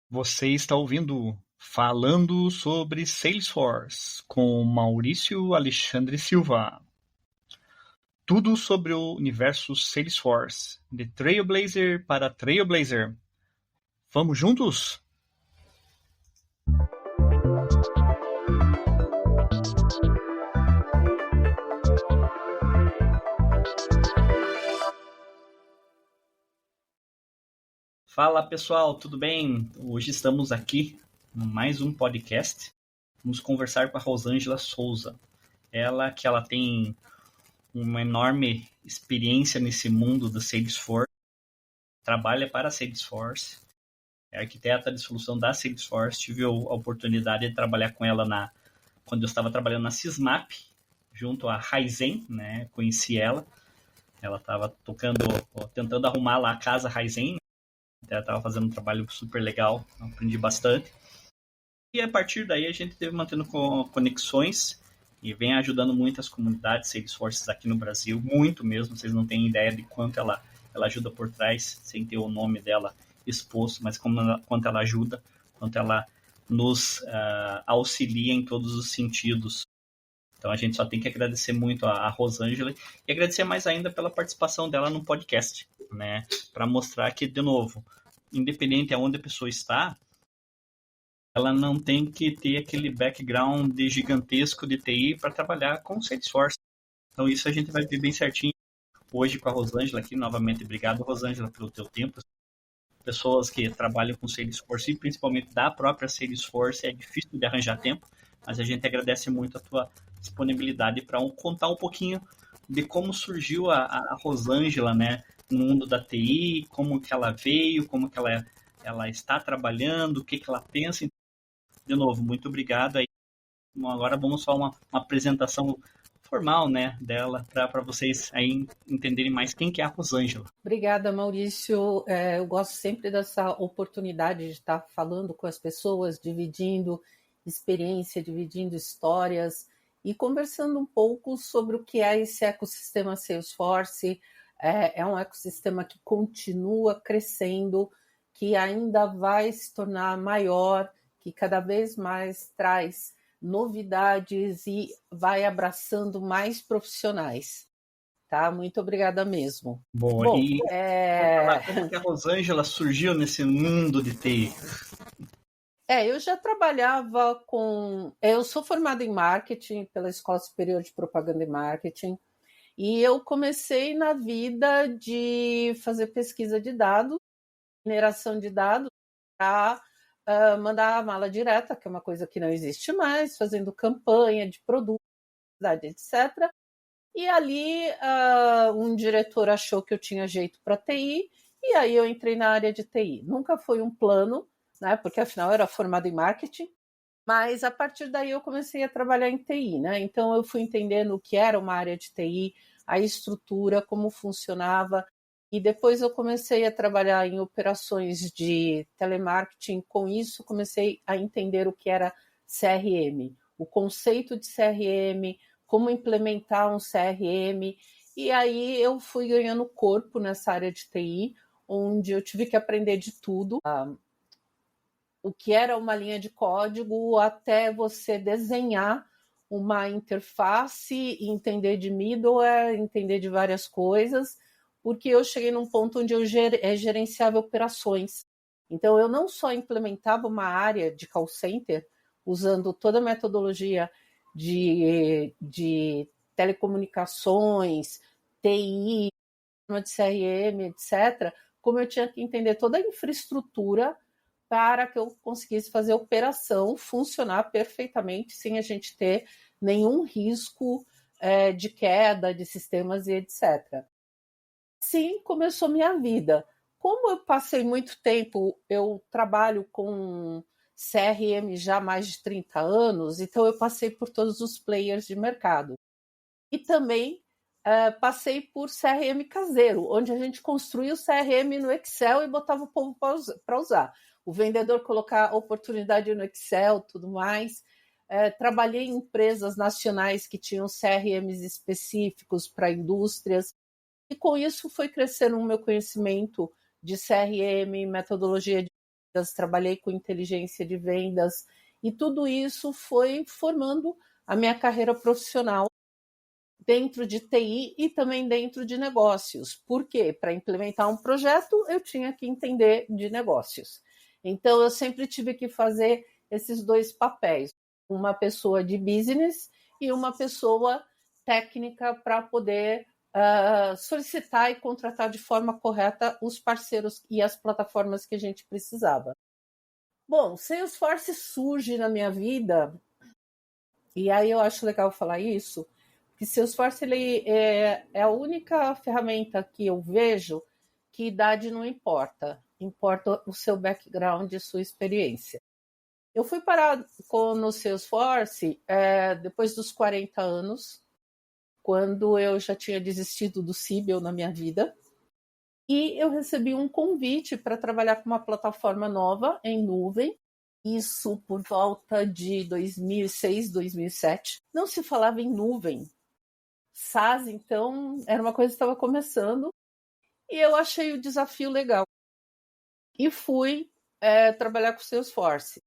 Você está ouvindo Falando sobre Salesforce com Maurício Alexandre Silva. Tudo sobre o universo Salesforce, de Trailblazer para Trailblazer. Vamos juntos? Fala pessoal, tudo bem? Hoje estamos aqui em mais um podcast. Vamos conversar com a Rosângela Souza. Ela tem uma enorme experiência nesse mundo do Salesforce, trabalha para a Salesforce, é arquiteta de solução da Salesforce. Tive a oportunidade de trabalhar com ela quando eu estava trabalhando na Sysmap, junto à Raizen, né? Conheci ela. Ela estava tentando arrumar lá a casa Raizen. Ela estava fazendo um trabalho super legal, aprendi bastante. E a partir daí a gente teve mantendo conexões e vem ajudando muito as comunidades Salesforce aqui no Brasil, muito mesmo. Vocês não têm ideia de quanto ela ajuda por trás, sem ter o nome dela exposto, mas quanto ela ajuda, quanto ela nos auxilia em todos os sentidos. Então a gente só tem que agradecer muito a Rosângela e agradecer mais ainda pela participação dela no podcast, né? Para mostrar que, de novo, independente de onde a pessoa está, ela não tem que ter aquele background gigantesco de TI para trabalhar com Salesforce. Então isso a gente vai ver bem certinho hoje com a Rosângela aqui. Novamente, obrigado, Rosângela, pelo teu tempo. Pessoas que trabalham com Salesforce, e principalmente da própria Salesforce, é difícil de arranjar tempo, mas a gente agradece muito a tua disponibilidade para contar um pouquinho de como surgiu a Rosângela, né, no mundo da TI, como que ela veio, como que ela está trabalhando, o que ela pensa. De novo, muito obrigado. Agora vamos só uma apresentação formal, né, dela, para vocês aí entenderem mais quem que é a Rosângela. Obrigada, Maurício. Eu gosto sempre dessa oportunidade de estar falando com as pessoas, dividindo experiência, dividindo histórias e conversando um pouco sobre o que é esse ecossistema Salesforce. É um ecossistema que continua crescendo, que ainda vai se tornar maior, que cada vez mais traz novidades e vai abraçando mais profissionais. Tá? Muito obrigada mesmo. Bom, e como que a Rosângela surgiu nesse mundo de TI? Eu já trabalhava com... Eu sou formada em marketing pela Escola Superior de Propaganda e Marketing, e eu comecei na vida de fazer pesquisa de dados, mineração de dados, para mandar a mala direta, que é uma coisa que não existe mais, fazendo campanha de produto, etc. E ali um diretor achou que eu tinha jeito para TI, e aí eu entrei na área de TI. Nunca foi um plano, né, porque afinal eu era formada em marketing, mas a partir daí eu comecei a trabalhar em TI, né? Então eu fui entendendo o que era uma área de TI, a estrutura, como funcionava, e depois eu comecei a trabalhar em operações de telemarketing. Com isso comecei a entender o que era CRM, o conceito de CRM, como implementar um CRM, e aí eu fui ganhando corpo nessa área de TI, onde eu tive que aprender de tudo, o que era uma linha de código até você desenhar uma interface, entender de middleware, entender de várias coisas, porque eu cheguei num ponto onde eu gerenciava operações. Então, eu não só implementava uma área de call center, usando toda a metodologia de telecomunicações, TI, de CRM, etc., como eu tinha que entender toda a infraestrutura para que eu conseguisse fazer a operação funcionar perfeitamente, sem a gente ter nenhum risco de queda de sistemas e etc. Assim começou minha vida. Como eu passei muito tempo, eu trabalho com CRM já há mais de 30 anos, então eu passei por todos os players de mercado. E também passei por CRM caseiro, onde a gente construía o CRM no Excel e botava o povo para usar. O vendedor colocar oportunidade no Excel, tudo mais. Trabalhei em empresas nacionais que tinham CRMs específicos para indústrias, e com isso foi crescendo o meu conhecimento de CRM, metodologia trabalhei com inteligência de vendas, e tudo isso foi formando a minha carreira profissional dentro de TI e também dentro de negócios. Por quê? Para implementar um projeto, eu tinha que entender de negócios. Então, eu sempre tive que fazer esses dois papéis, uma pessoa de business e uma pessoa técnica para poder solicitar e contratar de forma correta os parceiros e as plataformas que a gente precisava. Bom, Salesforce surge na minha vida, e aí eu acho legal falar isso, que Salesforce ele é a única ferramenta que eu vejo que idade não importa, importa o seu background e sua experiência. Eu fui parar no Salesforce depois dos 40 anos, quando eu já tinha desistido do Siebel na minha vida, e eu recebi um convite para trabalhar com uma plataforma nova em nuvem, isso por volta de 2006, 2007. Não se falava em nuvem. SaaS, então, era uma coisa que estava começando, e eu achei o desafio legal. E fui trabalhar com o Salesforce.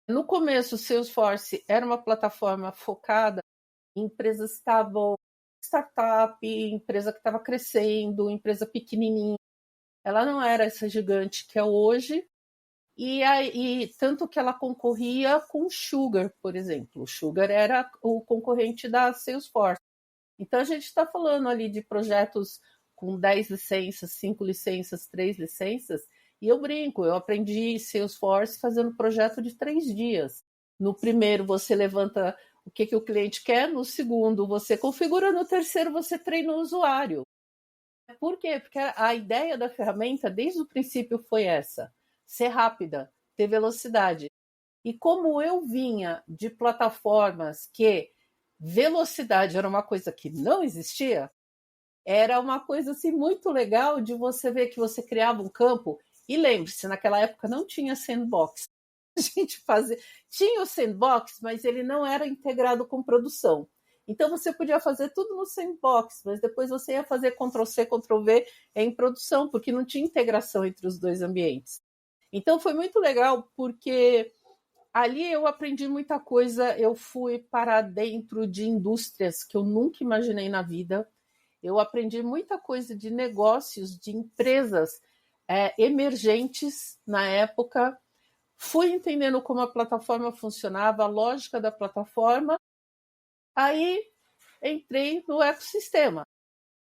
No começo, o Salesforce era uma plataforma focada em empresas que estavam startup, empresa que estava crescendo, empresa pequenininha. Ela não era essa gigante que é hoje, e tanto que ela concorria com o Sugar, por exemplo. O Sugar era o concorrente da Salesforce. Então, a gente está falando ali de projetos com 10 licenças, 5 licenças, 3 licenças, e eu brinco, eu aprendi Salesforce fazendo projeto de 3 dias. No primeiro, você levanta o que o cliente quer, no segundo, você configura, no terceiro, você treina o usuário. Por quê? Porque a ideia da ferramenta, desde o princípio, foi essa: ser rápida, ter velocidade. E como eu vinha de plataformas que velocidade era uma coisa que não existia, era uma coisa assim muito legal de você ver que você criava um campo. E lembre-se, naquela época não tinha sandbox. A gente tinha o sandbox, mas ele não era integrado com produção. Então você podia fazer tudo no sandbox, mas depois você ia fazer Ctrl+C, Ctrl+V em produção, porque não tinha integração entre os dois ambientes. Então foi muito legal, porque ali eu aprendi muita coisa, eu fui para dentro de indústrias que eu nunca imaginei na vida. Eu aprendi muita coisa de negócios, de empresas emergentes na época. Fui entendendo como a plataforma funcionava, a lógica da plataforma. Aí entrei no ecossistema.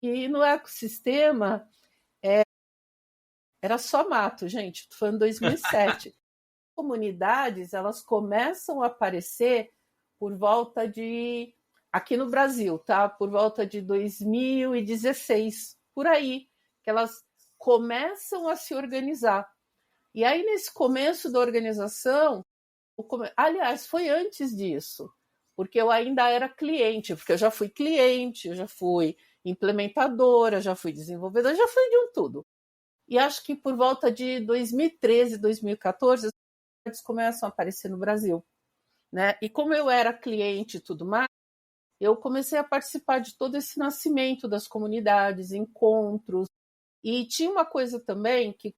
E no ecossistema era só mato, gente. Foi em 2007. Comunidades, elas começam a aparecer por volta de, aqui no Brasil, tá? Por volta de 2016, por aí, que elas começam a se organizar. E aí, nesse começo da organização, aliás, foi antes disso, porque eu ainda era cliente, porque eu já fui cliente, eu já fui implementadora, já fui desenvolvedora, já fui de um tudo. E acho que por volta de 2013, 2014, eles começam a aparecer no Brasil, né? E como eu era cliente e tudo mais, eu comecei a participar de todo esse nascimento das comunidades, encontros. E tinha uma coisa também que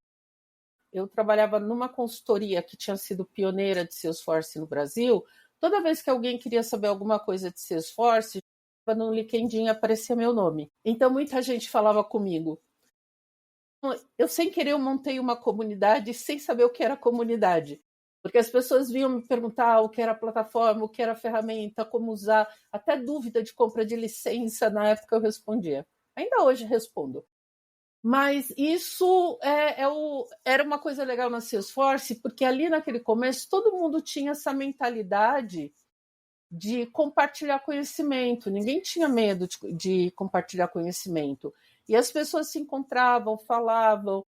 eu trabalhava numa consultoria que tinha sido pioneira de Salesforce no Brasil. Toda vez que alguém queria saber alguma coisa de Salesforce, no LinkedIn aparecia meu nome. Então muita gente falava comigo. Eu, sem querer, eu montei uma comunidade sem saber o que era comunidade. Porque as pessoas vinham me perguntar o que era a plataforma, o que era a ferramenta, como usar, até dúvida de compra de licença, na época eu respondia. Ainda hoje respondo. Mas isso era uma coisa legal na Salesforce, porque ali naquele começo todo mundo tinha essa mentalidade de compartilhar conhecimento. Ninguém tinha medo de compartilhar conhecimento. E as pessoas se encontravam, falavam.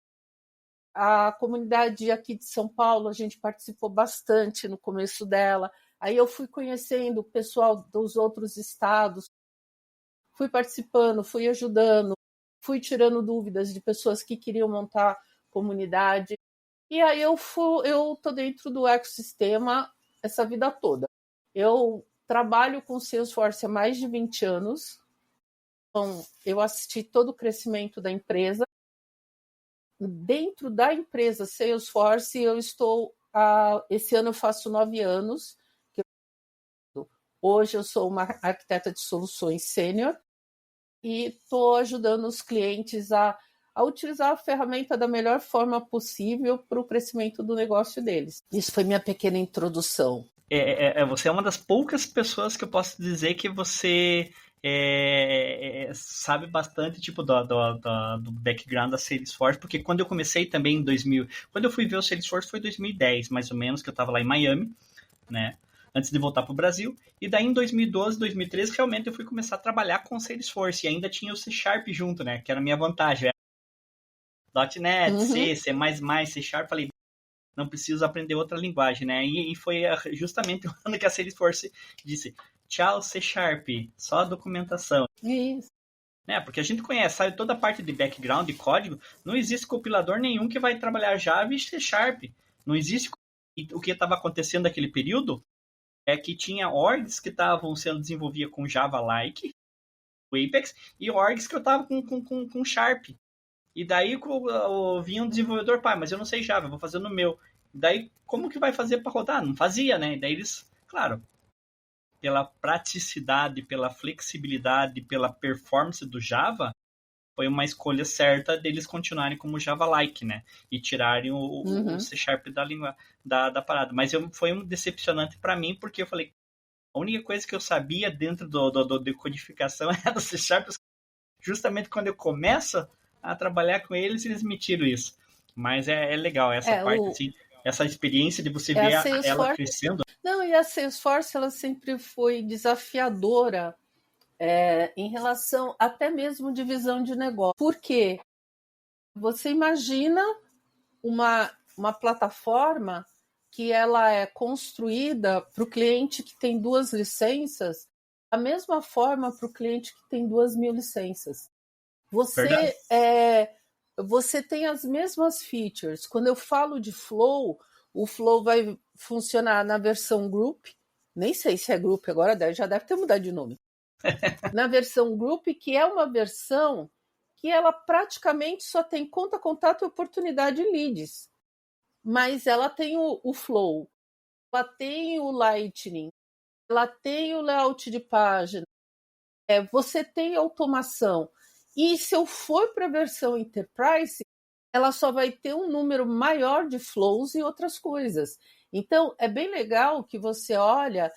A comunidade aqui de São Paulo, a gente participou bastante no começo dela. Aí eu fui conhecendo o pessoal dos outros estados, fui participando, fui ajudando, fui tirando dúvidas de pessoas que queriam montar comunidade. E aí eu estou dentro do ecossistema essa vida toda. Eu trabalho com Salesforce há mais de 20 anos. Então, eu assisti todo o crescimento da empresa. dentro da empresa Salesforce, eu estou, esse ano eu faço 9 anos. Hoje eu sou uma arquiteta de soluções sênior e estou ajudando os clientes a utilizar a ferramenta da melhor forma possível para o crescimento do negócio deles. Isso foi minha pequena introdução. Você é uma das poucas pessoas que eu posso dizer que você sabe bastante tipo do background da Salesforce, porque quando eu comecei também em 2000, quando eu fui ver o Salesforce foi em 2010, mais ou menos, que eu estava lá em Miami, né? Antes de voltar para o Brasil, e daí em 2012, 2013, realmente eu fui começar a trabalhar com Salesforce, e ainda tinha o C Sharp junto, né? Que era a minha vantagem. .NET, C, C++, C Sharp, falei, não preciso aprender outra linguagem, né? E foi justamente o ano que a Salesforce disse, tchau C Sharp, só a documentação. Isso. Né? Porque a gente conhece, sabe, toda a parte de background, de código, não existe compilador nenhum que vai trabalhar Java e C Sharp. Não existe. E o que estava acontecendo naquele período é que tinha orgs que estavam sendo desenvolvidas com Java-like, o Apex, e orgs que eu estava com Sharp. E daí vinha um desenvolvedor, pai, mas eu não sei Java, eu vou fazer no meu. Daí, como que vai fazer para rodar? Não fazia, né? Daí eles, claro, pela praticidade, pela flexibilidade, pela performance do Java, foi uma escolha certa deles continuarem como Java-like, né? E tirarem o C Sharp da língua da parada. Mas foi um decepcionante para mim, porque eu falei, a única coisa que eu sabia dentro do decodificação era o C Sharp. Justamente quando eu começo a trabalhar com eles, eles me tiram isso. Mas é legal essa parte, assim, essa experiência de você ver ela crescendo. Não, e a Salesforce, ela sempre foi desafiadora em relação até mesmo de visão de negócio. Por quê? Você imagina uma plataforma que ela é construída para o cliente que tem 2 licenças, da mesma forma para o cliente que tem 2.000 licenças. Você tem as mesmas features. Quando eu falo de Flow, o Flow vai funcionar na versão Group, nem sei se é Group agora, já deve ter mudado de nome. Na versão Group, que é uma versão que ela praticamente só tem conta, contato e oportunidade leads. Mas ela tem o Flow, ela tem o Lightning, ela tem o layout de página, você tem automação. E se eu for para a versão Enterprise, ela só vai ter um número maior de flows e outras coisas. Então, é bem legal que você olha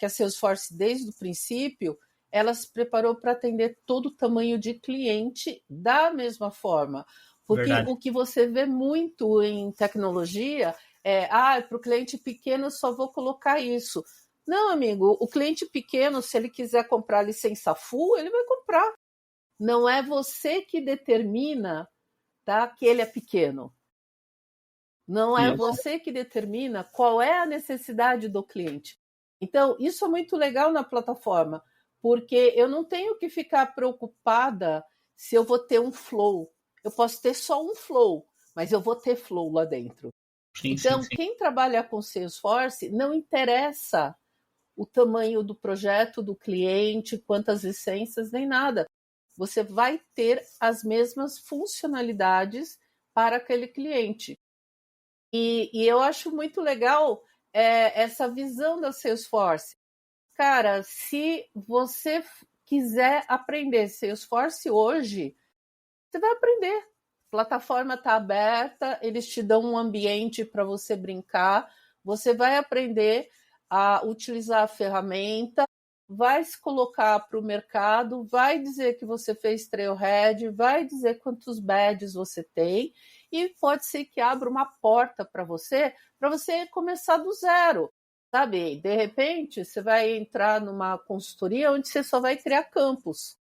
que a Salesforce, desde o princípio, ela se preparou para atender todo o tamanho de cliente da mesma forma. Porque o que você vê muito em tecnologia para o cliente pequeno eu só vou colocar isso. Não, amigo, o cliente pequeno, se ele quiser comprar licença full, ele vai comprar. Não é você que determina, tá, que ele é pequeno. Não é você que determina qual é a necessidade do cliente. Então, isso é muito legal na plataforma, porque eu não tenho que ficar preocupada se eu vou ter um flow. Eu posso ter só um flow, mas eu vou ter flow lá dentro. Então, quem trabalha com Salesforce, não interessa o tamanho do projeto, do cliente, quantas licenças, nem nada. Você vai ter as mesmas funcionalidades para aquele cliente. E eu acho muito legal essa visão da Salesforce. Cara, se você quiser aprender Salesforce hoje, você vai aprender. A plataforma está aberta, eles te dão um ambiente para você brincar, você vai aprender a utilizar a ferramenta, vai se colocar para o mercado, vai dizer que você fez Trailhead, vai dizer quantos badges você tem, e pode ser que abra uma porta para você começar do zero, sabe? De repente, você vai entrar numa consultoria onde você só vai criar campus.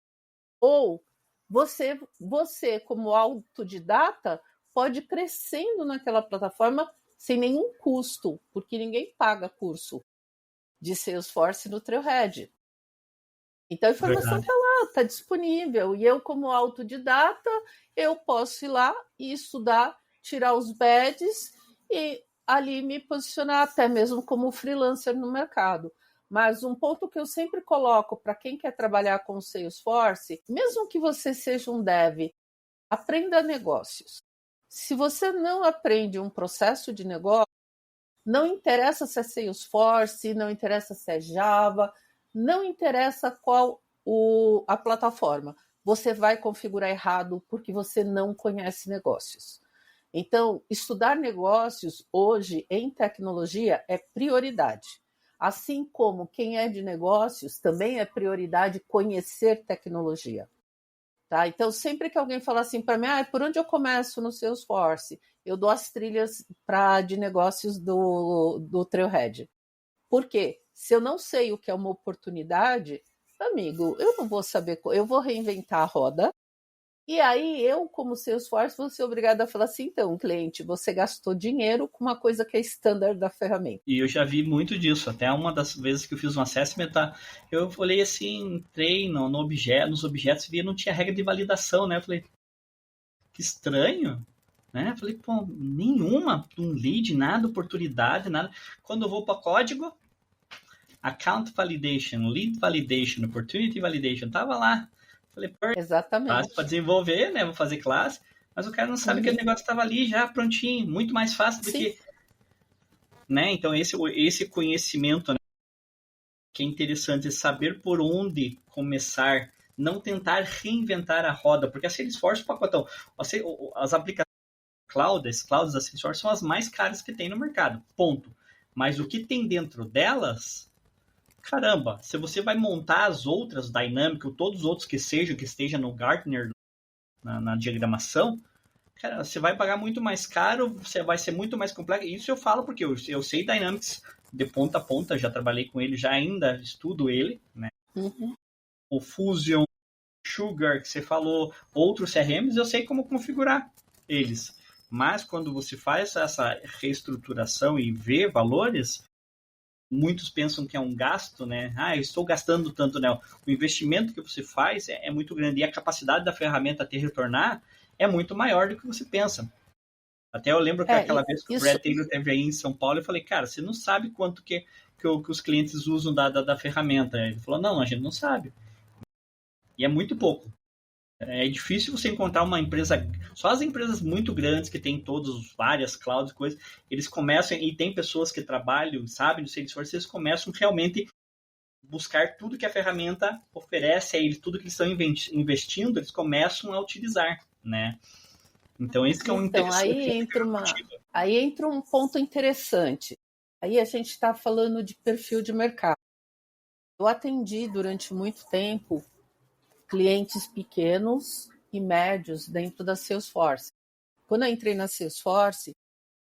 Ou você como autodidata, pode ir crescendo naquela plataforma sem nenhum custo, porque ninguém paga curso de Salesforce no Trailhead. Então a informação está lá, está disponível. E eu, como autodidata, eu posso ir lá e estudar, tirar os badges e ali me posicionar até mesmo como freelancer no mercado. Mas um ponto que eu sempre coloco para quem quer trabalhar com Salesforce, mesmo que você seja um dev, aprenda negócios. Se você não aprende um processo de negócio, não interessa se é Salesforce, não interessa se é Java, não interessa qual a plataforma. Você vai configurar errado porque você não conhece negócios. Então, estudar negócios hoje em tecnologia é prioridade. Assim como quem é de negócios também é prioridade conhecer tecnologia. Tá? Então, sempre que alguém fala assim para mim, por onde eu começo no Salesforce? Eu dou as trilhas de negócios do Trailhead. Por quê? Se eu não sei o que é uma oportunidade, amigo, eu não vou saber, eu vou reinventar a roda. E aí, eu, como Salesforce, vou ser obrigada a falar assim, então, cliente, você gastou dinheiro com uma coisa que é standard da ferramenta. E eu já vi muito disso. Até uma das vezes que eu fiz um assessment, eu olhei assim, entrei nos objetos, e não tinha regra de validação, né? Eu falei, que estranho, né? Eu falei, pô, nenhuma, um lead, nada, oportunidade, nada. Quando eu vou para código, account validation, lead validation, opportunity validation, tava lá. Falei, exatamente. Fácil para desenvolver, né? Vou fazer classe, mas o cara não sabe que o negócio estava ali já prontinho, muito mais fácil do que, né? Então esse conhecimento, né, que é interessante, saber por onde começar, não tentar reinventar a roda, porque a Salesforce, pacotão, as aplicações as clouds da Salesforce são as mais caras que tem no mercado, ponto. Mas o que tem dentro delas, caramba, se você vai montar as outras, Dynamic, ou todos os outros que esteja no Gartner, na diagramação, cara, você vai pagar muito mais caro, você vai ser muito mais complexo. Isso eu falo porque eu sei Dynamics de ponta a ponta, já trabalhei com ele, já ainda estudo ele, né? O Fusion, Sugar, que você falou, outros CRMs, eu sei como configurar eles. Mas quando você faz essa reestruturação e vê valores, muitos pensam que é um gasto, né? Eu estou gastando tanto, né? O investimento que você faz é muito grande e a capacidade da ferramenta te retornar é muito maior do que você pensa. Até eu lembro que aquela vez que o Brad Taylor teve aí em São Paulo, eu falei, cara, você não sabe quanto que os clientes usam da ferramenta. Ele falou, não, a gente não sabe. E é muito pouco. É difícil você encontrar uma empresa, só as empresas muito grandes que tem todas várias clouds, coisas, eles começam, e tem pessoas que trabalham, sabem do Salesforce, eles começam realmente buscar tudo que a ferramenta oferece a eles, tudo que eles estão investindo, eles começam a utilizar, né? Então, esse que é um interessante. Aí entra um ponto interessante. Aí a gente está falando de perfil de mercado. Eu atendi durante muito tempo clientes pequenos e médios dentro da Salesforce. Quando eu entrei na Salesforce,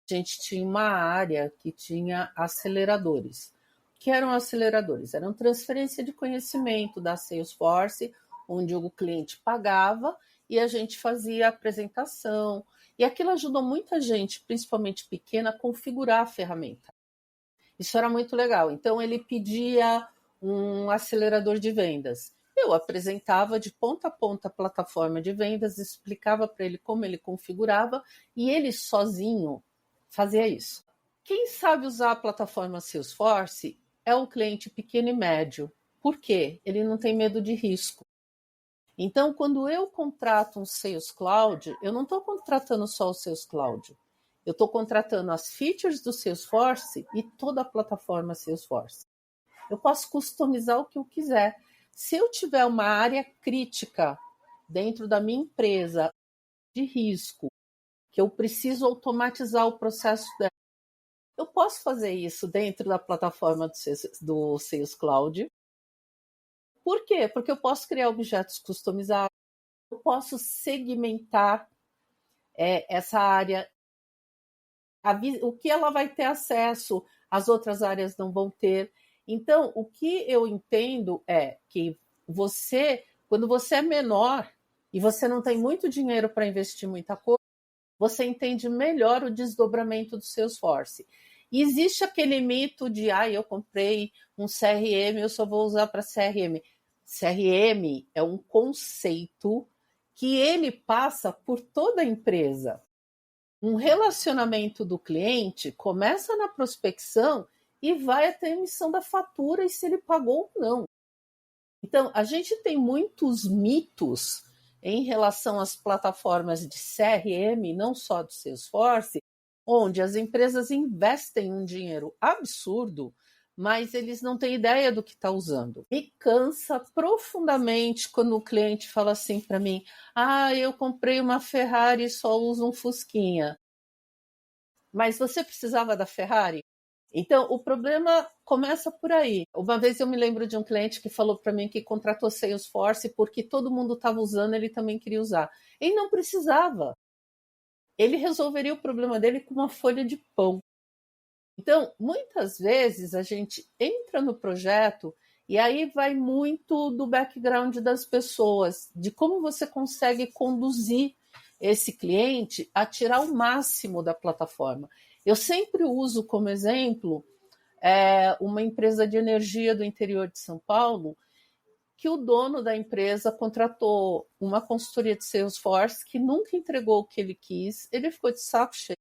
a gente tinha uma área que tinha aceleradores. O que eram aceleradores? Eram transferência de conhecimento da Salesforce, onde o cliente pagava e a gente fazia a apresentação. E aquilo ajudou muita gente, principalmente pequena, a configurar a ferramenta. Isso era muito legal. Então, ele pedia um acelerador de vendas. Eu apresentava de ponta a ponta a plataforma de vendas, explicava para ele como ele configurava e ele sozinho fazia isso. Quem sabe usar a plataforma Salesforce é o cliente pequeno e médio. Por quê? Ele não tem medo de risco. Então, quando eu contrato um Sales Cloud, eu não estou contratando só o Sales Cloud. Eu estou contratando as features do Salesforce e toda a plataforma Salesforce. Eu posso customizar o que eu quiser. Se eu tiver uma área crítica dentro da minha empresa de risco, que eu preciso automatizar o processo dela, eu posso fazer isso dentro da plataforma do Sales Cloud. Por quê? Porque eu posso criar objetos customizados, eu posso segmentar essa área, o que ela vai ter acesso, as outras áreas não vão ter. Então, o que eu entendo é que quando você é menor e você não tem muito dinheiro para investir muita coisa, você entende melhor o desdobramento do Salesforce. E existe aquele mito de, eu comprei um CRM, eu só vou usar para CRM. CRM é um conceito que ele passa por toda a empresa. Um relacionamento do cliente começa na prospecção e vai até a emissão da fatura e se ele pagou ou não. Então, a gente tem muitos mitos em relação às plataformas de CRM, não só do Salesforce, onde as empresas investem um dinheiro absurdo, mas eles não têm ideia do que está usando. Me cansa profundamente quando o cliente fala assim para mim: eu comprei uma Ferrari e só uso um Fusquinha. Mas você precisava da Ferrari? Então, o problema começa por aí. Uma vez eu me lembro de um cliente que falou para mim que contratou Salesforce porque todo mundo estava usando, ele também queria usar. Ele não precisava. Ele resolveria o problema dele com uma folha de pão. Então, muitas vezes a gente entra no projeto e aí vai muito do background das pessoas, de como você consegue conduzir esse cliente a tirar o máximo da plataforma. Eu sempre uso como exemplo uma empresa de energia do interior de São Paulo, que o dono da empresa contratou uma consultoria de Salesforce que nunca entregou o que ele quis, ele ficou de saco cheio,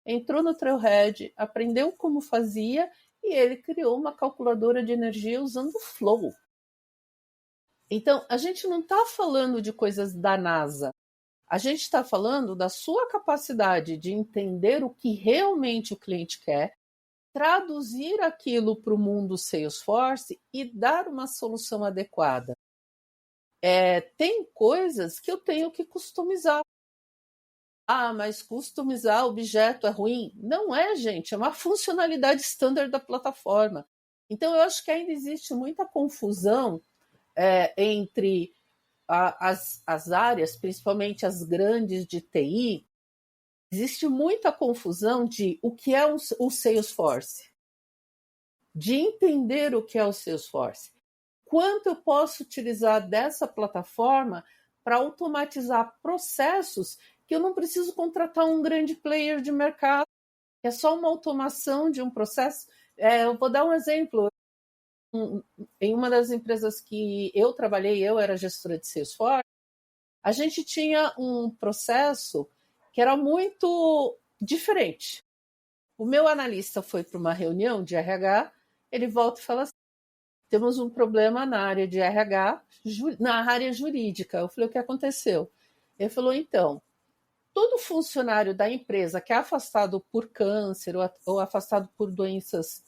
entrou no Trailhead, aprendeu como fazia e ele criou uma calculadora de energia usando o Flow. Então, a gente não está falando de coisas da NASA. A gente está falando da sua capacidade de entender o que realmente o cliente quer, traduzir aquilo para o mundo Salesforce e dar uma solução adequada. Tem coisas que eu tenho que customizar. Mas customizar objeto é ruim? Não é, gente, é uma funcionalidade standard da plataforma. Então, eu acho que ainda existe muita confusão entre as áreas, principalmente as grandes de TI. Existe muita confusão de o que é o Salesforce, de entender o que é o Salesforce. Quanto eu posso utilizar dessa plataforma para automatizar processos que eu não preciso contratar um grande player de mercado, é só uma automação de um processo. Eu vou dar um exemplo. Em uma das empresas que eu trabalhei, eu era gestora de Salesforce, a gente tinha um processo que era muito diferente. O meu analista foi para uma reunião de RH, ele volta e fala assim: temos um problema na área de RH, na área jurídica. Eu falei: o que aconteceu? Ele falou: então, todo funcionário da empresa que é afastado por câncer ou afastado por doenças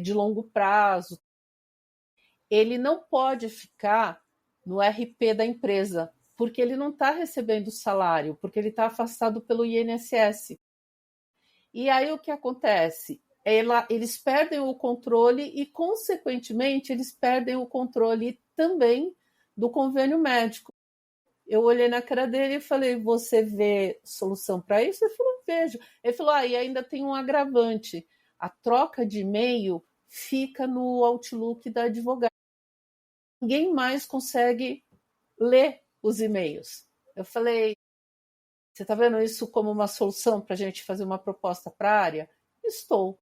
de longo prazo, ele não pode ficar no RP da empresa, porque ele não está recebendo salário, porque ele está afastado pelo INSS. E aí o que acontece? Eles perdem o controle e, consequentemente, eles perdem o controle também do convênio médico. Eu olhei na cara dele e falei: você vê solução para isso? Ele falou: vejo. Ele falou: e ainda tem um agravante. A troca de e-mail fica no Outlook da advogada. Ninguém mais consegue ler os e-mails. Eu falei: você está vendo isso como uma solução para a gente fazer uma proposta para a área? Estou.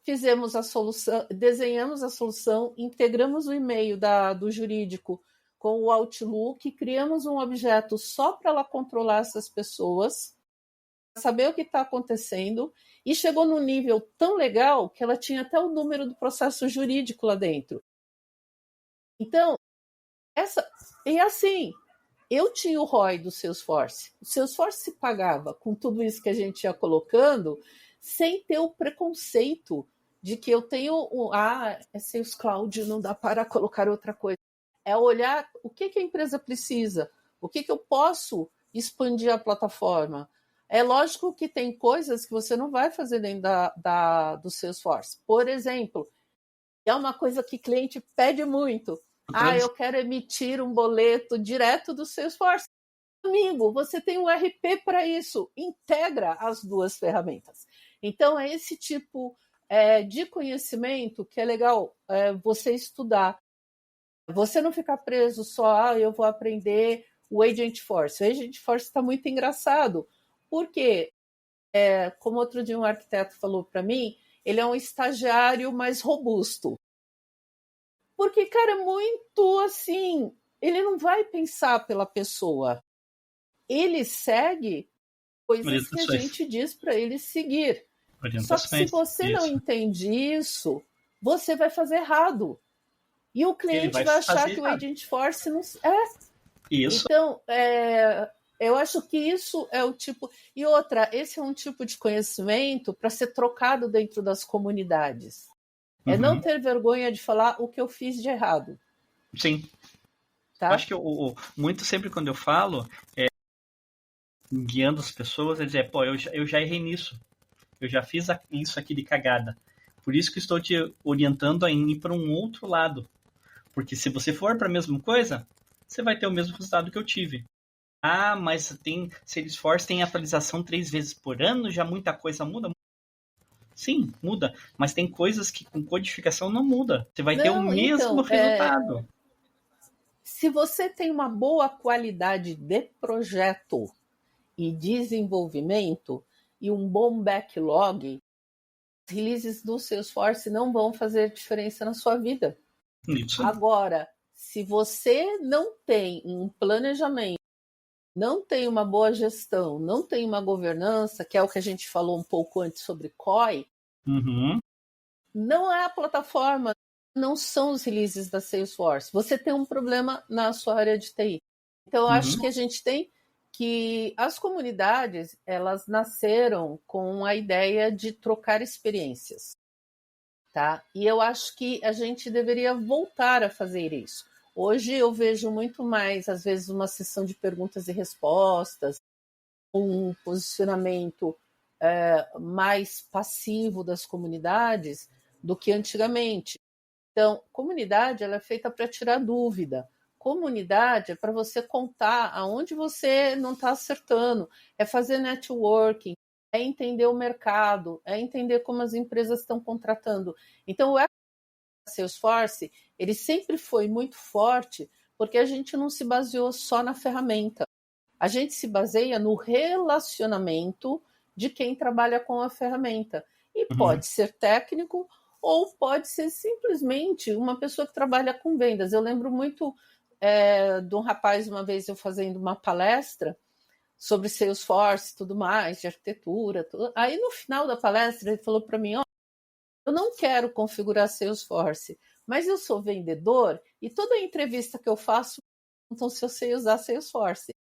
Fizemos a solução, desenhamos a solução, integramos o e-mail do jurídico com o Outlook, criamos um objeto só para ela controlar essas pessoas, saber o que está acontecendo, e chegou num nível tão legal que ela tinha até o número do processo jurídico lá dentro. Então, e assim, eu tinha o ROI do Salesforce. O Salesforce se pagava com tudo isso que a gente ia colocando, sem ter o preconceito de que eu tenho é Sales Cloud, não dá para colocar outra coisa. É olhar o que a empresa precisa, o que eu posso expandir a plataforma. É lógico que tem coisas que você não vai fazer dentro do Salesforce. Por exemplo, é uma coisa que cliente pede muito. Eu quero emitir um boleto direto do Salesforce. Amigo, você tem um RP para isso. Integra as duas ferramentas. Então, é esse tipo de conhecimento que é legal você estudar. Você não ficar preso só, eu vou aprender o Agentforce. O Agentforce está muito engraçado, porque, como outro dia um arquiteto falou para mim, ele é um estagiário mais robusto. Porque, cara, é muito assim, ele não vai pensar pela pessoa. Ele segue coisas que a gente diz para ele seguir. Só que se você não entende isso, você vai fazer errado. E o cliente vai achar que o Agentforce não... Isso. Então, eu acho que isso é o tipo... E outra, esse é um tipo de conhecimento para ser trocado dentro das comunidades. É não ter vergonha de falar o que eu fiz de errado. Sim. Tá? Acho que muito sempre quando eu falo, guiando as pessoas, é dizer, pô, eu já errei nisso. Eu já fiz isso aqui de cagada. Por isso que estou te orientando a ir para um outro lado. Porque se você for para a mesma coisa, você vai ter o mesmo resultado que eu tive. Ah, mas Salesforce tem atualização 3 vezes por ano, já muita coisa muda. Sim, muda. Mas tem coisas que com codificação não muda. Você vai ter o mesmo resultado. Se você tem uma boa qualidade de projeto e desenvolvimento e um bom backlog, as releases do Salesforce não vão fazer diferença na sua vida. Isso. Agora, se você não tem um planejamento, não tem uma boa gestão, não tem uma governança, que é o que a gente falou um pouco antes sobre COI, não é a plataforma, não são os releases da Salesforce. Você tem um problema na sua área de TI. Então, eu acho que a gente tem que... As comunidades, elas nasceram com a ideia de trocar experiências. Tá? E eu acho que a gente deveria voltar a fazer isso. Hoje eu vejo muito mais, às vezes, uma sessão de perguntas e respostas, um posicionamento mais passivo das comunidades do que antigamente. Então, comunidade ela é feita para tirar dúvida. Comunidade é para você contar aonde você não está acertando, é fazer networking, é entender o mercado, é entender como as empresas estão contratando. Então, o Salesforce, ele sempre foi muito forte porque a gente não se baseou só na ferramenta. A gente se baseia no relacionamento de quem trabalha com a ferramenta. E pode ser técnico ou pode ser simplesmente uma pessoa que trabalha com vendas. Eu lembro muito de um rapaz, uma vez eu fazendo uma palestra sobre Salesforce e tudo mais, de arquitetura. Tudo. Aí, no final da palestra, ele falou para mim, eu não quero configurar Salesforce, mas eu sou vendedor e toda entrevista que eu faço, então se eu sei usar Salesforce.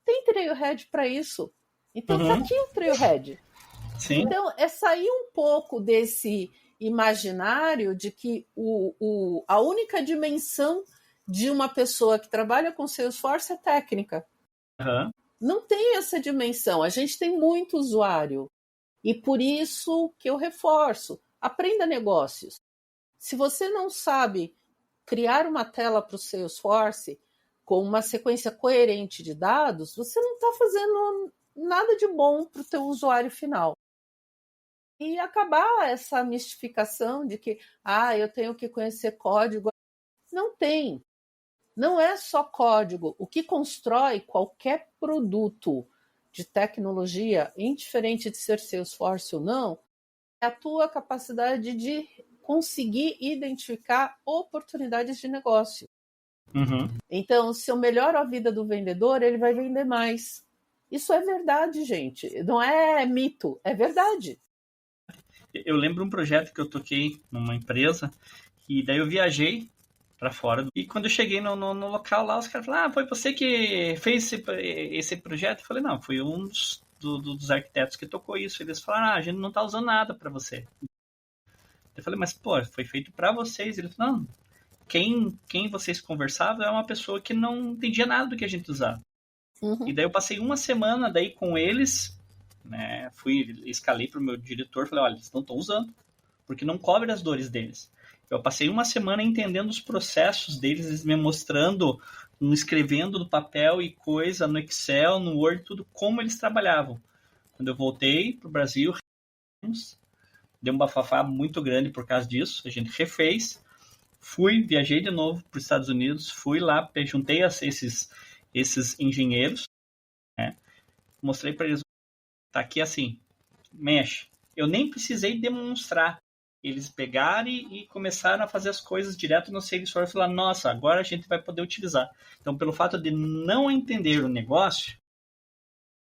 Tem Trailhead para isso. Então, tá aqui o Trailhead. Sim. Então, é sair um pouco desse imaginário de que a única dimensão de uma pessoa que trabalha com Salesforce é técnica. Não tem essa dimensão. A gente tem muito usuário. E por isso que eu reforço. Aprenda negócios. Se você não sabe criar uma tela para o Salesforce com uma sequência coerente de dados, você não está fazendo nada de bom para o teu usuário final. E acabar essa mistificação de que eu tenho que conhecer código. Não tem. Não é só código. O que constrói qualquer produto de tecnologia, indiferente de ser Salesforce ou não, é a tua capacidade de conseguir identificar oportunidades de negócio. Então, se eu melhoro a vida do vendedor, ele vai vender mais. Isso é verdade, gente. Não é mito, é verdade. Eu lembro um projeto que eu toquei numa empresa e daí eu viajei para fora. E quando eu cheguei no local lá, os caras falaram, foi você que fez esse projeto? Eu falei, não, foi um dos arquitetos que tocou isso. Eles falaram, a gente não tá usando nada para você. Eu falei, mas pô, foi feito para vocês. Ele falou, não, quem vocês conversavam é uma pessoa que não entendia nada do que a gente usava. E daí eu passei uma semana daí com eles, né, escalei pro meu diretor, falei, olha, eles não estão usando, porque não cobre as dores deles. Eu passei uma semana entendendo os processos deles, eles me mostrando, escrevendo no papel e coisa, no Excel, no Word, tudo como eles trabalhavam. Quando eu voltei pro Brasil, deu um bafafá muito grande por causa disso, a gente refez, viajei de novo para os Estados Unidos, fui lá, juntei esses engenheiros, né, mostrei para eles, tá aqui assim, mexe. Eu nem precisei demonstrar. Eles pegaram e começaram a fazer as coisas direto no Salesforce e falaram, nossa, agora a gente vai poder utilizar. Então, pelo fato de não entender o negócio,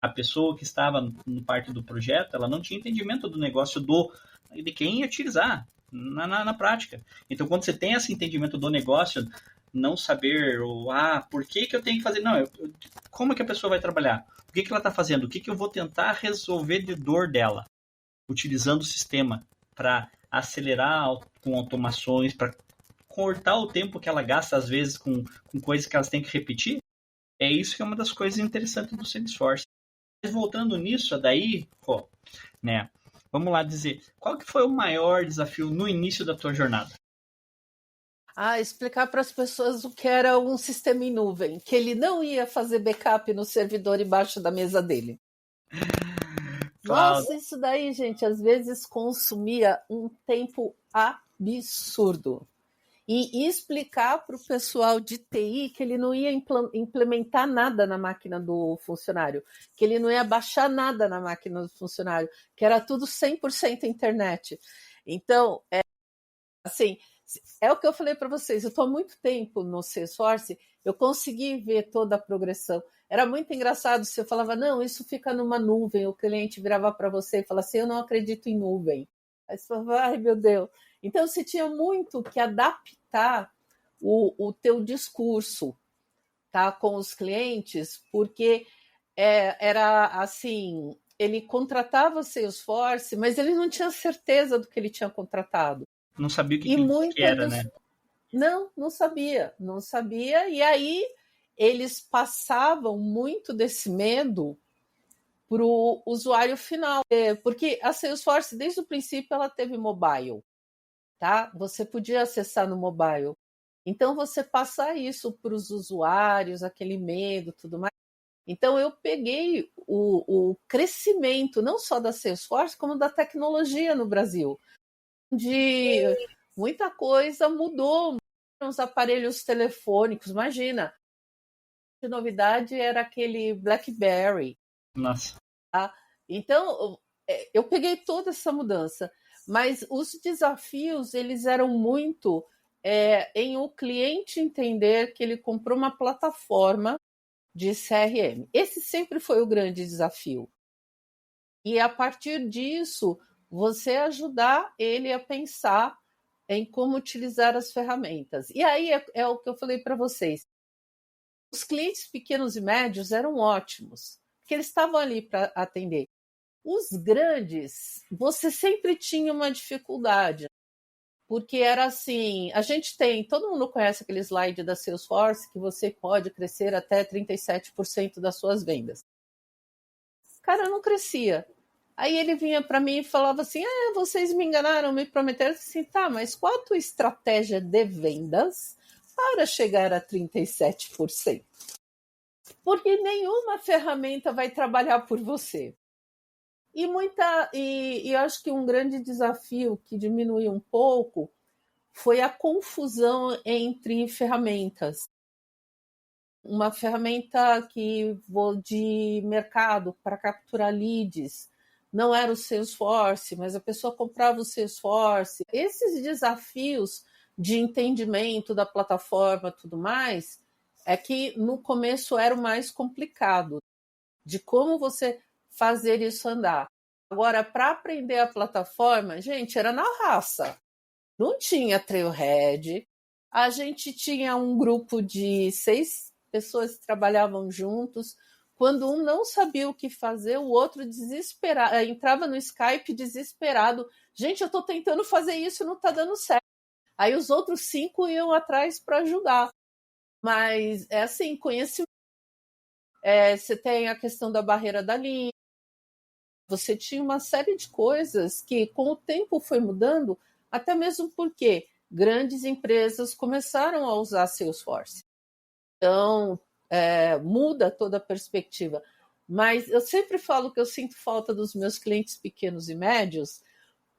a pessoa que estava no parte do projeto, ela não tinha entendimento do negócio de quem ia utilizar na prática. Então, quando você tem esse entendimento do negócio, não saber, por que que eu tenho que fazer? Não, como é que a pessoa vai trabalhar? O que que ela está fazendo? O que que eu vou tentar resolver de dor dela? Utilizando o sistema para acelerar com automações, para cortar o tempo que ela gasta, às vezes, com coisas que elas têm que repetir. É isso que é uma das coisas interessantes do Salesforce. Mas voltando nisso, daí, né? Vamos lá dizer, qual que foi o maior desafio no início da tua jornada? Explicar para as pessoas o que era um sistema em nuvem, que ele não ia fazer backup no servidor embaixo da mesa dele. Nossa, isso daí, gente, às vezes consumia um tempo absurdo. E explicar para o pessoal de TI que ele não ia implementar nada na máquina do funcionário, que ele não ia baixar nada na máquina do funcionário, que era tudo 100% internet. Então, assim, é o que eu falei para vocês, eu estou há muito tempo no Salesforce, eu consegui ver toda a progressão. Era muito engraçado, se eu falava, não, isso fica numa nuvem, o cliente virava para você e falava assim, eu não acredito em nuvem. Aí você falava, ai meu Deus. Então você tinha muito que adaptar o teu discurso, tá, com os clientes, porque era assim, ele contratava o Salesforce, mas ele não tinha certeza do que ele tinha contratado. Não sabia o que era, né? Não sabia, e aí eles passavam muito desse medo para o usuário final, porque a Salesforce, desde o princípio, ela teve mobile, tá? Você podia acessar no mobile. Então, você passar isso para os usuários, aquele medo, tudo mais. Então, eu peguei o crescimento, não só da Salesforce, como da tecnologia no Brasil, de muita coisa mudou, os aparelhos telefônicos, imagina, a novidade era aquele BlackBerry. Nossa. Tá? Então, eu peguei toda essa mudança, mas os desafios, eles eram muito em o cliente entender que ele comprou uma plataforma de CRM. Esse sempre foi o grande desafio. E a partir disso, você ajudar ele a pensar em como utilizar as ferramentas. E aí é o que eu falei para vocês. Os clientes pequenos e médios eram ótimos, porque eles estavam ali para atender. Os grandes, você sempre tinha uma dificuldade, porque era assim, todo mundo conhece aquele slide da Salesforce, que você pode crescer até 37% das suas vendas. Cara, não crescia. Aí ele vinha para mim e falava assim, vocês me enganaram, me prometeram assim, tá, mas qual a tua estratégia de vendas para chegar a 37%? Porque nenhuma ferramenta vai trabalhar por você. E eu acho que um grande desafio que diminuiu um pouco foi a confusão entre ferramentas. Uma ferramenta de mercado para capturar leads não era o Salesforce, mas a pessoa comprava o Salesforce. Esses desafios de entendimento da plataforma e tudo mais, é que no começo era o mais complicado, de como você fazer isso andar. Agora, para aprender a plataforma, gente, era na raça. Não tinha Trailhead. A gente tinha um grupo de 6 pessoas que trabalhavam juntos. Quando um não sabia o que fazer, o outro desesperado, entrava no Skype desesperado. Gente, eu estou tentando fazer isso e não está dando certo. Aí os outros 5 iam atrás para ajudar. Mas é assim, conhecimento. Você tem a questão da barreira da língua. Você tinha uma série de coisas que, com o tempo, foi mudando, até mesmo porque grandes empresas começaram a usar Salesforce. Então, muda toda a perspectiva. Mas eu sempre falo que eu sinto falta dos meus clientes pequenos e médios,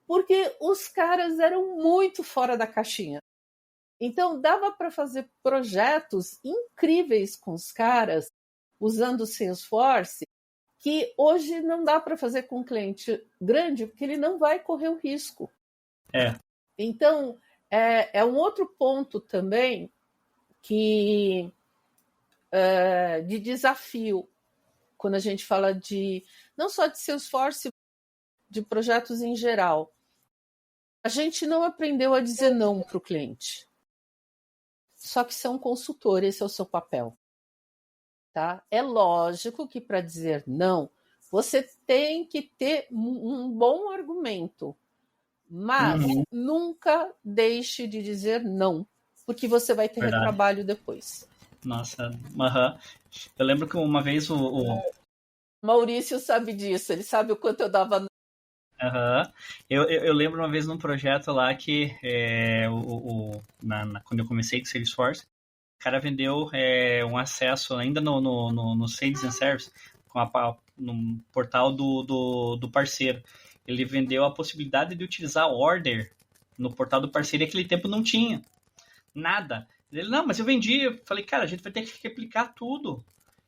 porque os caras eram muito fora da caixinha. Então, dava para fazer projetos incríveis com os caras, usando o Salesforce, que hoje não dá para fazer com um cliente grande, porque ele não vai correr o risco. Então, é um outro ponto também de desafio, quando a gente fala não só de Salesforce, de projetos em geral. A gente não aprendeu a dizer não para o cliente. só que você é um consultor, esse é o seu papel. Tá? É lógico que para dizer não, você tem que ter um bom argumento, mas nunca deixe de dizer não, porque você vai ter retrabalho depois. Nossa, eu lembro que uma vez o Maurício sabe disso, ele sabe o quanto eu dava. Eu lembro uma vez num projeto lá que quando eu comecei com Salesforce, o cara vendeu um acesso ainda no Sales and Service, no portal do parceiro. Ele vendeu a possibilidade de utilizar order no portal do parceiro e naquele tempo não tinha nada. Ele, não, mas eu vendi. Eu falei, cara, a gente vai ter que replicar tudo.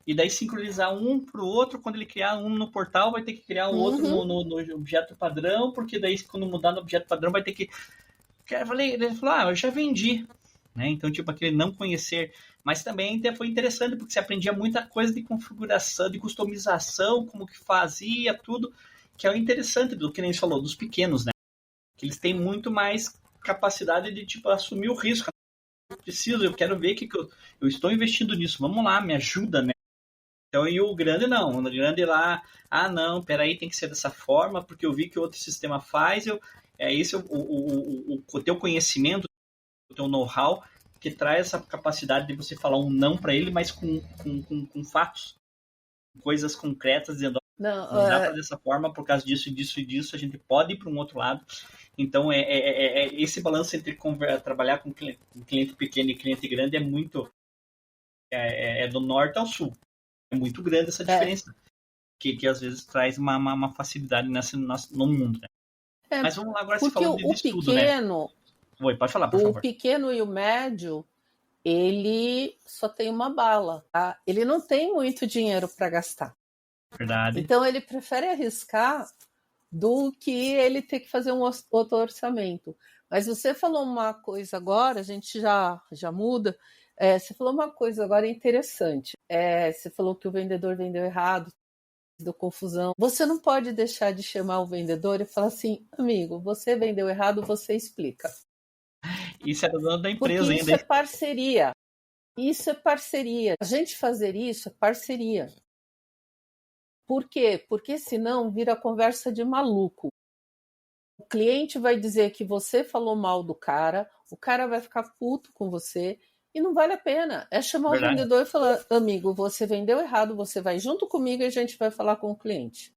E daí sincronizar um pro outro, quando ele criar um no portal, vai ter que criar um outro no objeto padrão, porque daí quando mudar no objeto padrão vai ter que... Ele falou, eu já vendi. Né? Então, tipo, aquele não conhecer. Mas também foi interessante, porque você aprendia muita coisa de configuração, de customização, como que fazia, tudo, que é o interessante do que nem você falou, dos pequenos, né? Que eles têm muito mais capacidade de, tipo, assumir o risco. Eu quero ver que eu estou investindo nisso, vamos lá, me ajuda, né? Então, e o grande não, o grande lá, não, peraí, tem que ser dessa forma, porque eu vi que outro sistema faz, esse o teu conhecimento, o teu know-how, que traz essa capacidade de você falar um não para ele, mas com fatos, coisas concretas, dizendo, não dá para dessa forma, por causa disso, disso e disso, a gente pode ir para um outro lado. Então, esse balanço entre trabalhar com cliente pequeno e cliente grande é muito... É do norte ao sul. É muito grande essa diferença. Que às vezes traz uma facilidade no mundo. Né? Mas vamos lá, agora você falou de estudo, pequeno, né? Oi, pode falar, por favor. O pequeno e o médio, ele só tem uma bala. Tá? Ele não tem muito dinheiro para gastar. Verdade. Então, ele prefere arriscar do que ele ter que fazer um outro orçamento. Mas você falou uma coisa agora, a gente já muda. Você falou uma coisa agora interessante. Você falou que o vendedor vendeu errado, deu confusão. Você não pode deixar de chamar o vendedor e falar assim, amigo, você vendeu errado, você explica. Isso é do dono da empresa porque ainda. Isso é parceria. Isso é parceria. A gente fazer isso é parceria. Por quê? Porque senão vira conversa de maluco. O cliente vai dizer que você falou mal do cara, o cara vai ficar puto com você e não vale a pena. É chamar o vendedor e falar, amigo, você vendeu errado, você vai junto comigo e a gente vai falar com o cliente.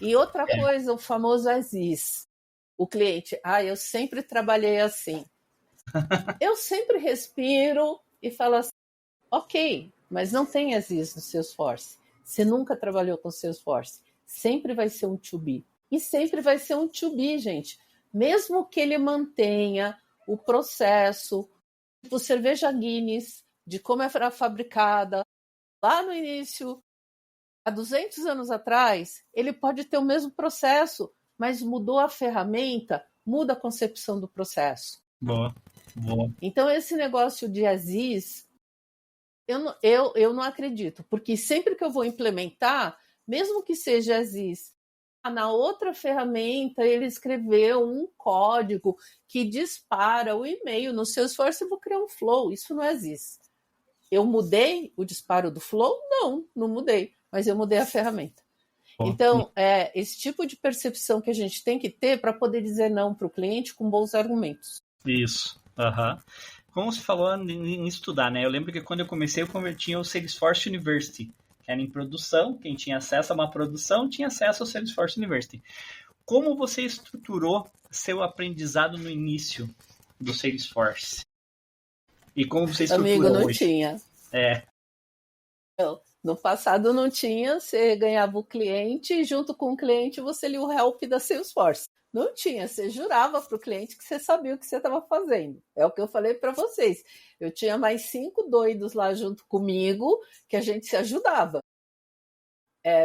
E outra coisa, o famoso as is. O cliente, eu sempre trabalhei assim. Eu sempre respiro e falo assim, ok, mas não tem as is no Salesforce. Você nunca trabalhou com Salesforce. Sempre vai ser um to be. E sempre vai ser um to be, gente. Mesmo que ele mantenha o processo, tipo cerveja Guinness, de como era fabricada, lá no início, há 200 anos atrás, ele pode ter o mesmo processo, mas mudou a ferramenta, muda a concepção do processo. Boa. Então, esse negócio de Aziz, eu não acredito, porque sempre que eu vou implementar, mesmo que seja Aziz, na outra ferramenta ele escreveu um código que dispara o e-mail no Salesforce, eu vou criar um flow, isso não é Aziz. Eu mudei o disparo do flow? Não mudei, mas eu mudei a ferramenta. Então, esse tipo de percepção que a gente tem que ter para poder dizer não para o cliente com bons argumentos. Isso. Como você falou em estudar, né? Eu lembro que quando eu comecei, eu converti ao Salesforce University, que era em produção. Quem tinha acesso a uma produção tinha acesso ao Salesforce University. Como você estruturou seu aprendizado no início do Salesforce? E como você estruturou Amigo, não hoje? tinha. No passado não tinha, você ganhava o cliente e junto com o cliente você lia o help da Salesforce. Não tinha, você jurava para o cliente que você sabia o que você estava fazendo. É o que eu falei para vocês. Eu tinha mais 5 doidos lá junto comigo que a gente se ajudava.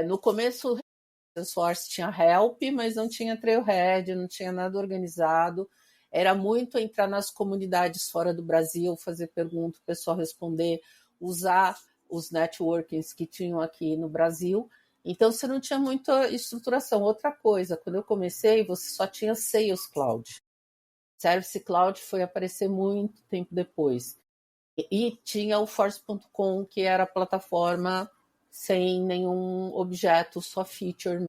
No começo, o Salesforce tinha help, mas não tinha trailhead, não tinha nada organizado. Era muito entrar nas comunidades fora do Brasil, fazer pergunta, o pessoal responder, usar os networkings que tinham aqui no Brasil. Então, você não tinha muita estruturação. Outra coisa, quando eu comecei, você só tinha Sales Cloud. Service Cloud foi aparecer muito tempo depois. E tinha o Force.com, que era a plataforma sem nenhum objeto, só feature.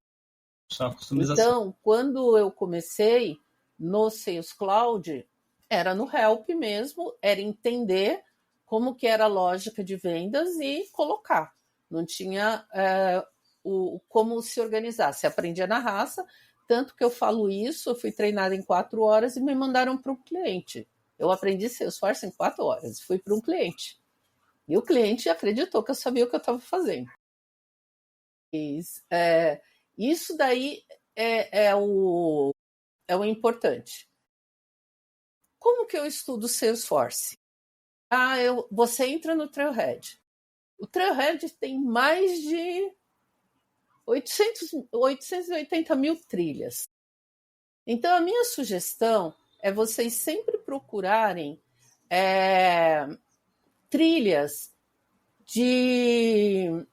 Só customização. Então, quando eu comecei no Sales Cloud, era no Help mesmo, era entender como que era a lógica de vendas e colocar. Não tinha como se organizar. Se aprendia na raça, tanto que eu falo isso, eu fui treinada em 4 horas e me mandaram para um cliente. Eu aprendi Salesforce em 4 horas, fui para um cliente. E o cliente acreditou que eu sabia o que eu estava fazendo. Isso daí é o importante. Como que eu estudo Salesforce? Você entra no Trailhead. O Trailhead tem mais de 880 mil trilhas. Então, a minha sugestão é vocês sempre procurarem trilhas de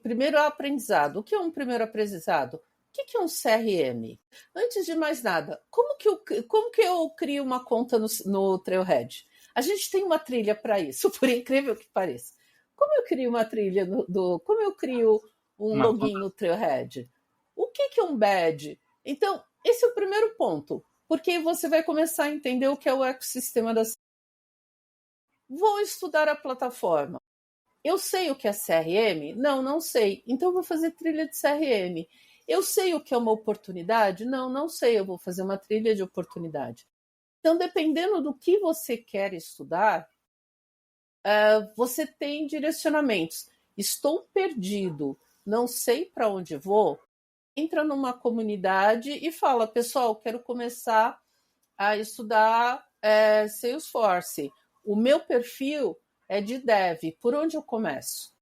primeiro aprendizado. O que é um primeiro aprendizado? O que é um CRM? Antes de mais nada, como que eu crio uma conta no Trailhead? A gente tem uma trilha para isso, por incrível que pareça. Como eu crio uma trilha como eu crio um login no Trailhead? O que é um badge? Então, esse é o primeiro ponto, porque você vai começar a entender o que é o ecossistema da. Vou estudar a plataforma. Eu sei o que é CRM? Não sei. Então, eu vou fazer trilha de CRM. Eu sei o que é uma oportunidade? Não sei. Eu vou fazer uma trilha de oportunidade. Então, dependendo do que você quer estudar, você tem direcionamentos. Estou perdido, não sei para onde vou. Entra numa comunidade e fala, pessoal, quero começar a estudar Salesforce. O meu perfil é de dev. Por onde eu começo?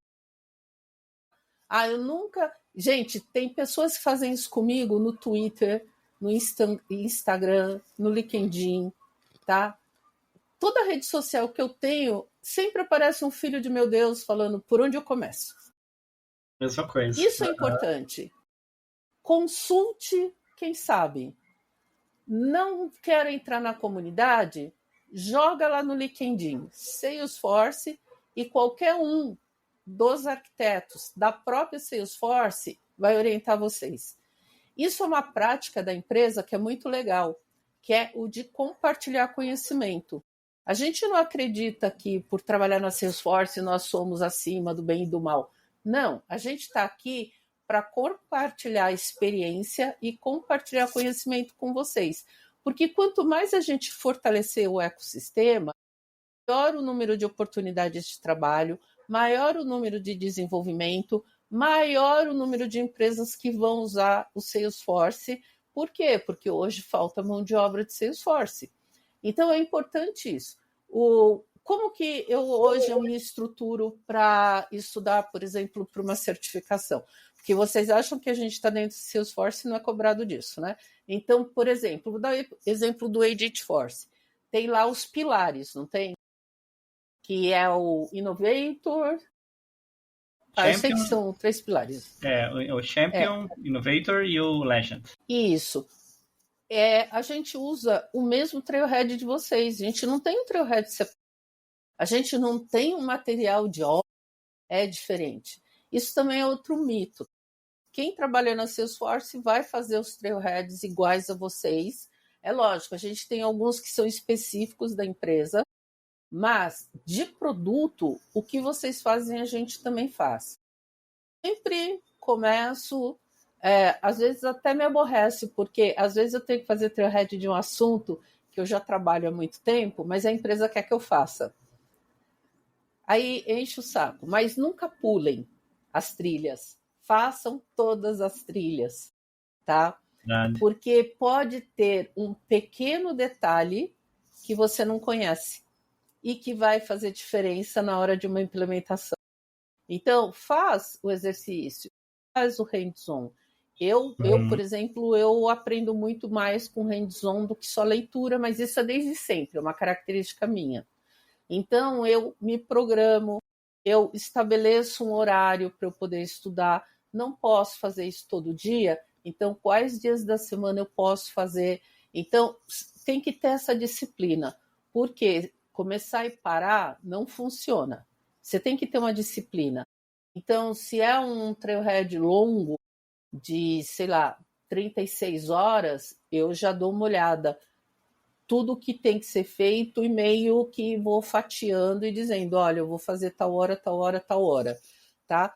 Eu nunca... Gente, tem pessoas que fazem isso comigo no Twitter, no Instagram, no LinkedIn, tá? Toda rede social que eu tenho, sempre aparece um filho de meu Deus falando por onde eu começo. Mesma coisa. Isso é importante. Consulte quem sabe. Não quer entrar na comunidade? Joga lá no LinkedIn, Salesforce, e qualquer um dos arquitetos da própria Salesforce vai orientar vocês. Isso é uma prática da empresa que é muito legal, que é o de compartilhar conhecimento. A gente não acredita que por trabalhar na Salesforce nós somos acima do bem e do mal. Não, a gente está aqui para compartilhar experiência e compartilhar conhecimento com vocês. Porque quanto mais a gente fortalecer o ecossistema, maior o número de oportunidades de trabalho, maior o número de desenvolvimento, maior o número de empresas que vão usar o Salesforce. Por quê? Porque hoje falta mão de obra de Salesforce. Então, é importante isso. Como que hoje eu me estruturo para estudar, por exemplo, para uma certificação? Porque vocês acham que a gente está dentro do Salesforce e não é cobrado disso, né? Então, por exemplo, vou dar exemplo do Agentforce. Tem lá os pilares, não tem? Que é o Innovator. Eu sei que são 3 pilares. O Champion, Innovator e o Legend. Isso. A gente usa o mesmo Trailhead de vocês. A gente não tem um Trailhead separado. A gente não tem um material de obra. É diferente. Isso também é outro mito. Quem trabalha na Salesforce vai fazer os Trailheads iguais a vocês. É lógico, a gente tem alguns que são específicos da empresa, mas de produto, o que vocês fazem a gente também faz. Sempre começo, às vezes até me aborrece, porque às vezes eu tenho que fazer Trailhead de um assunto que eu já trabalho há muito tempo, mas a empresa quer que eu faça. Aí enche o saco, mas nunca pulem as trilhas. Façam todas as trilhas, tá? Porque pode ter um pequeno detalhe que você não conhece e que vai fazer diferença na hora de uma implementação. Então, faz o exercício, faz o hands-on. Por exemplo, eu aprendo muito mais com hands-on do que só leitura, mas isso é desde sempre, é uma característica minha. Então, eu me programo, eu estabeleço um horário para eu poder estudar. Não posso fazer isso todo dia, então quais dias da semana eu posso fazer? Então, tem que ter essa disciplina, porque começar e parar não funciona. Você tem que ter uma disciplina. Então, se é um trailhead longo de, sei lá, 36 horas, eu já dou uma olhada. Tudo que tem que ser feito e meio que vou fatiando e dizendo, olha, eu vou fazer tal hora, tal hora, tal hora, tá?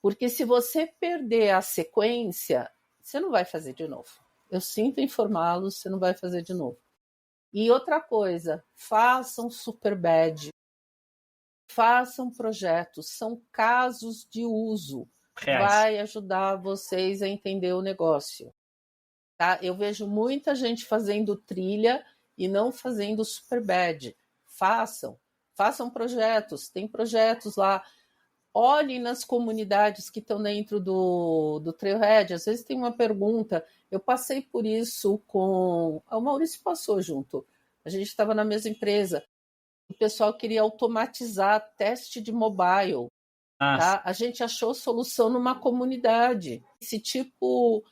Porque se você perder a sequência, você não vai fazer de novo. Eu sinto informá-los, você não vai fazer de novo. E outra coisa, façam super bad, façam projetos, são casos de uso. Reais. Vai ajudar vocês a entender o negócio. Tá? Eu vejo muita gente fazendo trilha e não fazendo super bad. Façam projetos, tem projetos lá. Olhem nas comunidades que estão dentro do Trailhead. Às vezes tem uma pergunta. Eu passei por isso com... O Maurício passou junto. A gente estava na mesma empresa. O pessoal queria automatizar teste de mobile. Tá? A gente achou solução numa comunidade. Esse tipo...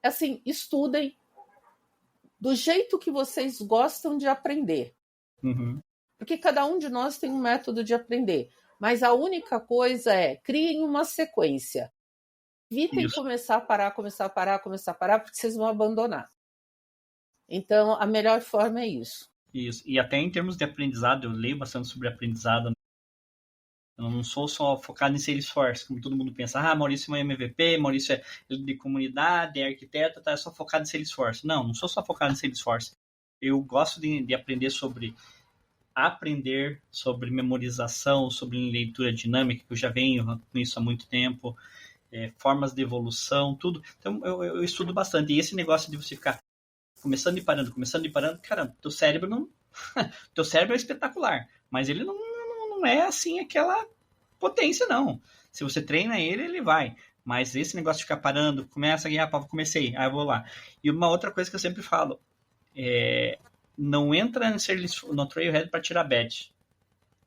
Assim, estudem do jeito que vocês gostam de aprender. Uhum. Porque cada um de nós tem um método de aprender. Mas a única coisa é, criem uma sequência. Evitem começar a parar, porque vocês vão abandonar. Então, a melhor forma é isso. Isso. E até em termos de aprendizado, eu leio bastante sobre aprendizado. Eu não sou só focado em Salesforce, como todo mundo pensa. Maurício é MVP, Maurício é de comunidade, é arquiteto, é só focado em Salesforce. Não sou só focado em Salesforce. Eu gosto de aprender sobre memorização, sobre leitura dinâmica, que eu já venho com isso há muito tempo, formas de evolução, tudo. Então, eu estudo bastante. E esse negócio de você ficar começando e parando, caramba, teu cérebro não... teu cérebro é espetacular, mas ele não é assim aquela potência, não. Se você treina ele, ele vai. Mas esse negócio de ficar parando, começa a comecei, eu vou lá. E uma outra coisa que eu sempre falo, não entra no Trailhead para tirar badge.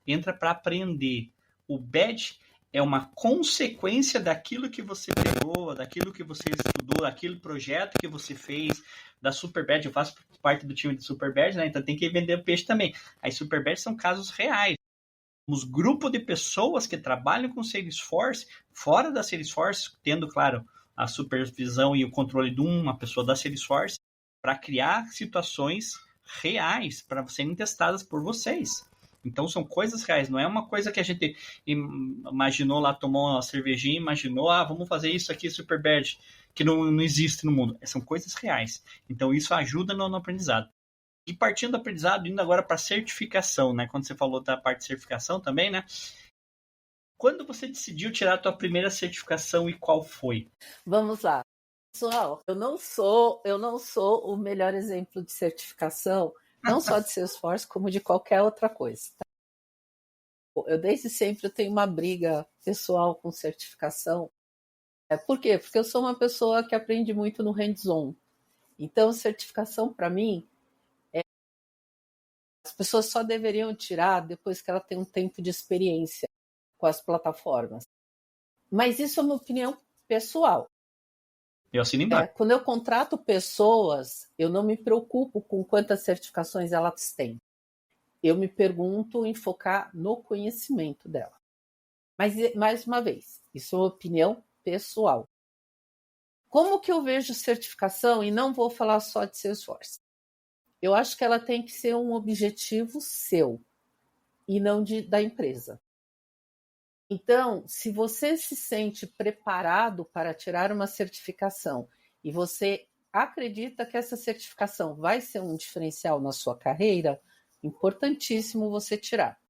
Entra para aprender. O badge é uma consequência daquilo que você pegou, daquilo que você estudou, daquele projeto que você fez, da Super Badge. Eu faço parte do time de Super Badge, né? Então tem que vender peixe também. As Super Badge são casos reais. Os grupos de pessoas que trabalham com Salesforce, fora da Salesforce, tendo, claro, a supervisão e o controle de uma pessoa da Salesforce, para criar situações reais para serem testadas por vocês. Então são coisas reais, não é uma coisa que a gente imaginou lá, tomou uma cervejinha, imaginou, vamos fazer isso aqui, Super Badge, que não existe no mundo. São coisas reais. Então isso ajuda no aprendizado. E partindo do aprendizado, indo agora para certificação, né? Quando você falou da parte de certificação também, né? Quando você decidiu tirar a tua primeira certificação e qual foi? Vamos lá. Pessoal, eu não sou o melhor exemplo de certificação, não só de Salesforce, como de qualquer outra coisa. Tá? Eu desde sempre tenho uma briga pessoal com certificação. Por quê? Porque eu sou uma pessoa que aprende muito no hands-on. Então, certificação para mim, as pessoas só deveriam tirar depois que ela tem um tempo de experiência com as plataformas. Mas isso é uma opinião pessoal. Eu assino embaixo. Quando eu contrato pessoas, eu não me preocupo com quantas certificações elas têm. Eu me pergunto em focar no conhecimento dela. Mas, mais uma vez, isso é uma opinião pessoal. Como que eu vejo certificação, e não vou falar só de Salesforce? Eu acho que ela tem que ser um objetivo seu e não da empresa. Então, se você se sente preparado para tirar uma certificação e você acredita que essa certificação vai ser um diferencial na sua carreira, importantíssimo você tirar.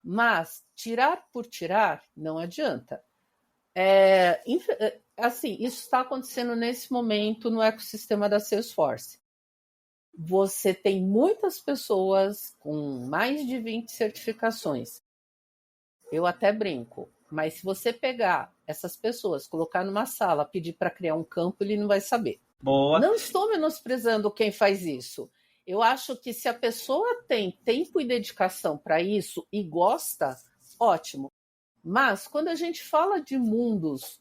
Mas tirar por tirar não adianta. Assim, isso está acontecendo nesse momento no ecossistema da Salesforce. Você tem muitas pessoas com mais de 20 certificações. Eu até brinco, mas se você pegar essas pessoas, colocar numa sala, pedir para criar um campo, ele não vai saber. Boa. Não estou menosprezando quem faz isso. Eu acho que se a pessoa tem tempo e dedicação para isso e gosta, ótimo. Mas quando a gente fala de mundos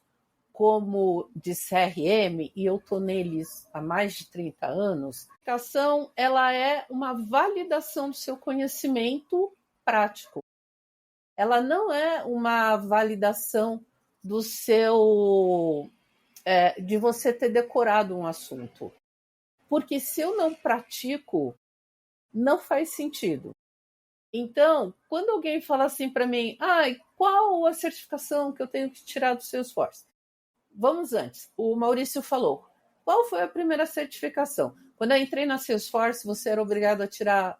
como de CRM, e eu estou neles há mais de 30 anos, a certificação ela é uma validação do seu conhecimento prático. Ela não é uma validação do seu de você ter decorado um assunto. Porque se eu não pratico, não faz sentido. Então, quando alguém fala assim para mim, qual a certificação que eu tenho que tirar do Salesforce? Vamos antes. O Maurício falou, qual foi a primeira certificação? Quando eu entrei na Salesforce, você era obrigado a tirar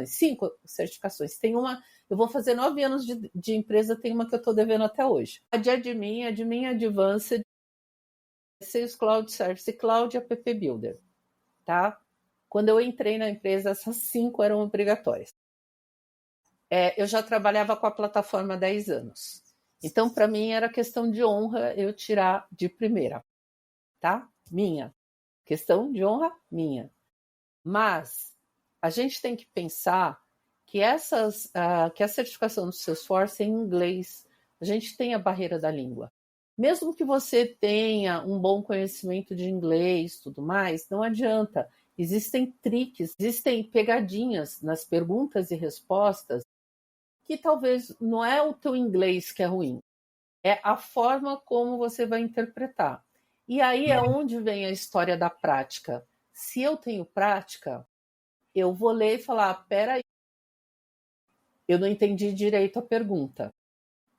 5 certificações. Tem uma, eu vou fazer 9 anos de empresa, tem uma que eu estou devendo até hoje. A de Admin Advanced, Sales Cloud, Service Cloud e App Builder. Tá? Quando eu entrei na empresa, essas 5 eram obrigatórias. Eu já trabalhava com a plataforma há 10 anos. Então, para mim, era questão de honra eu tirar de primeira. Tá? Minha. Questão de honra minha. Mas a gente tem que pensar que que a certificação do Salesforce é em inglês. A gente tem a barreira da língua. Mesmo que você tenha um bom conhecimento de inglês, tudo mais, não adianta. Existem triques, existem pegadinhas nas perguntas e respostas que talvez não é o teu inglês que é ruim, é a forma como você vai interpretar. E aí é onde vem a história da prática. Se eu tenho prática, eu vou ler e falar, peraí, eu não entendi direito a pergunta,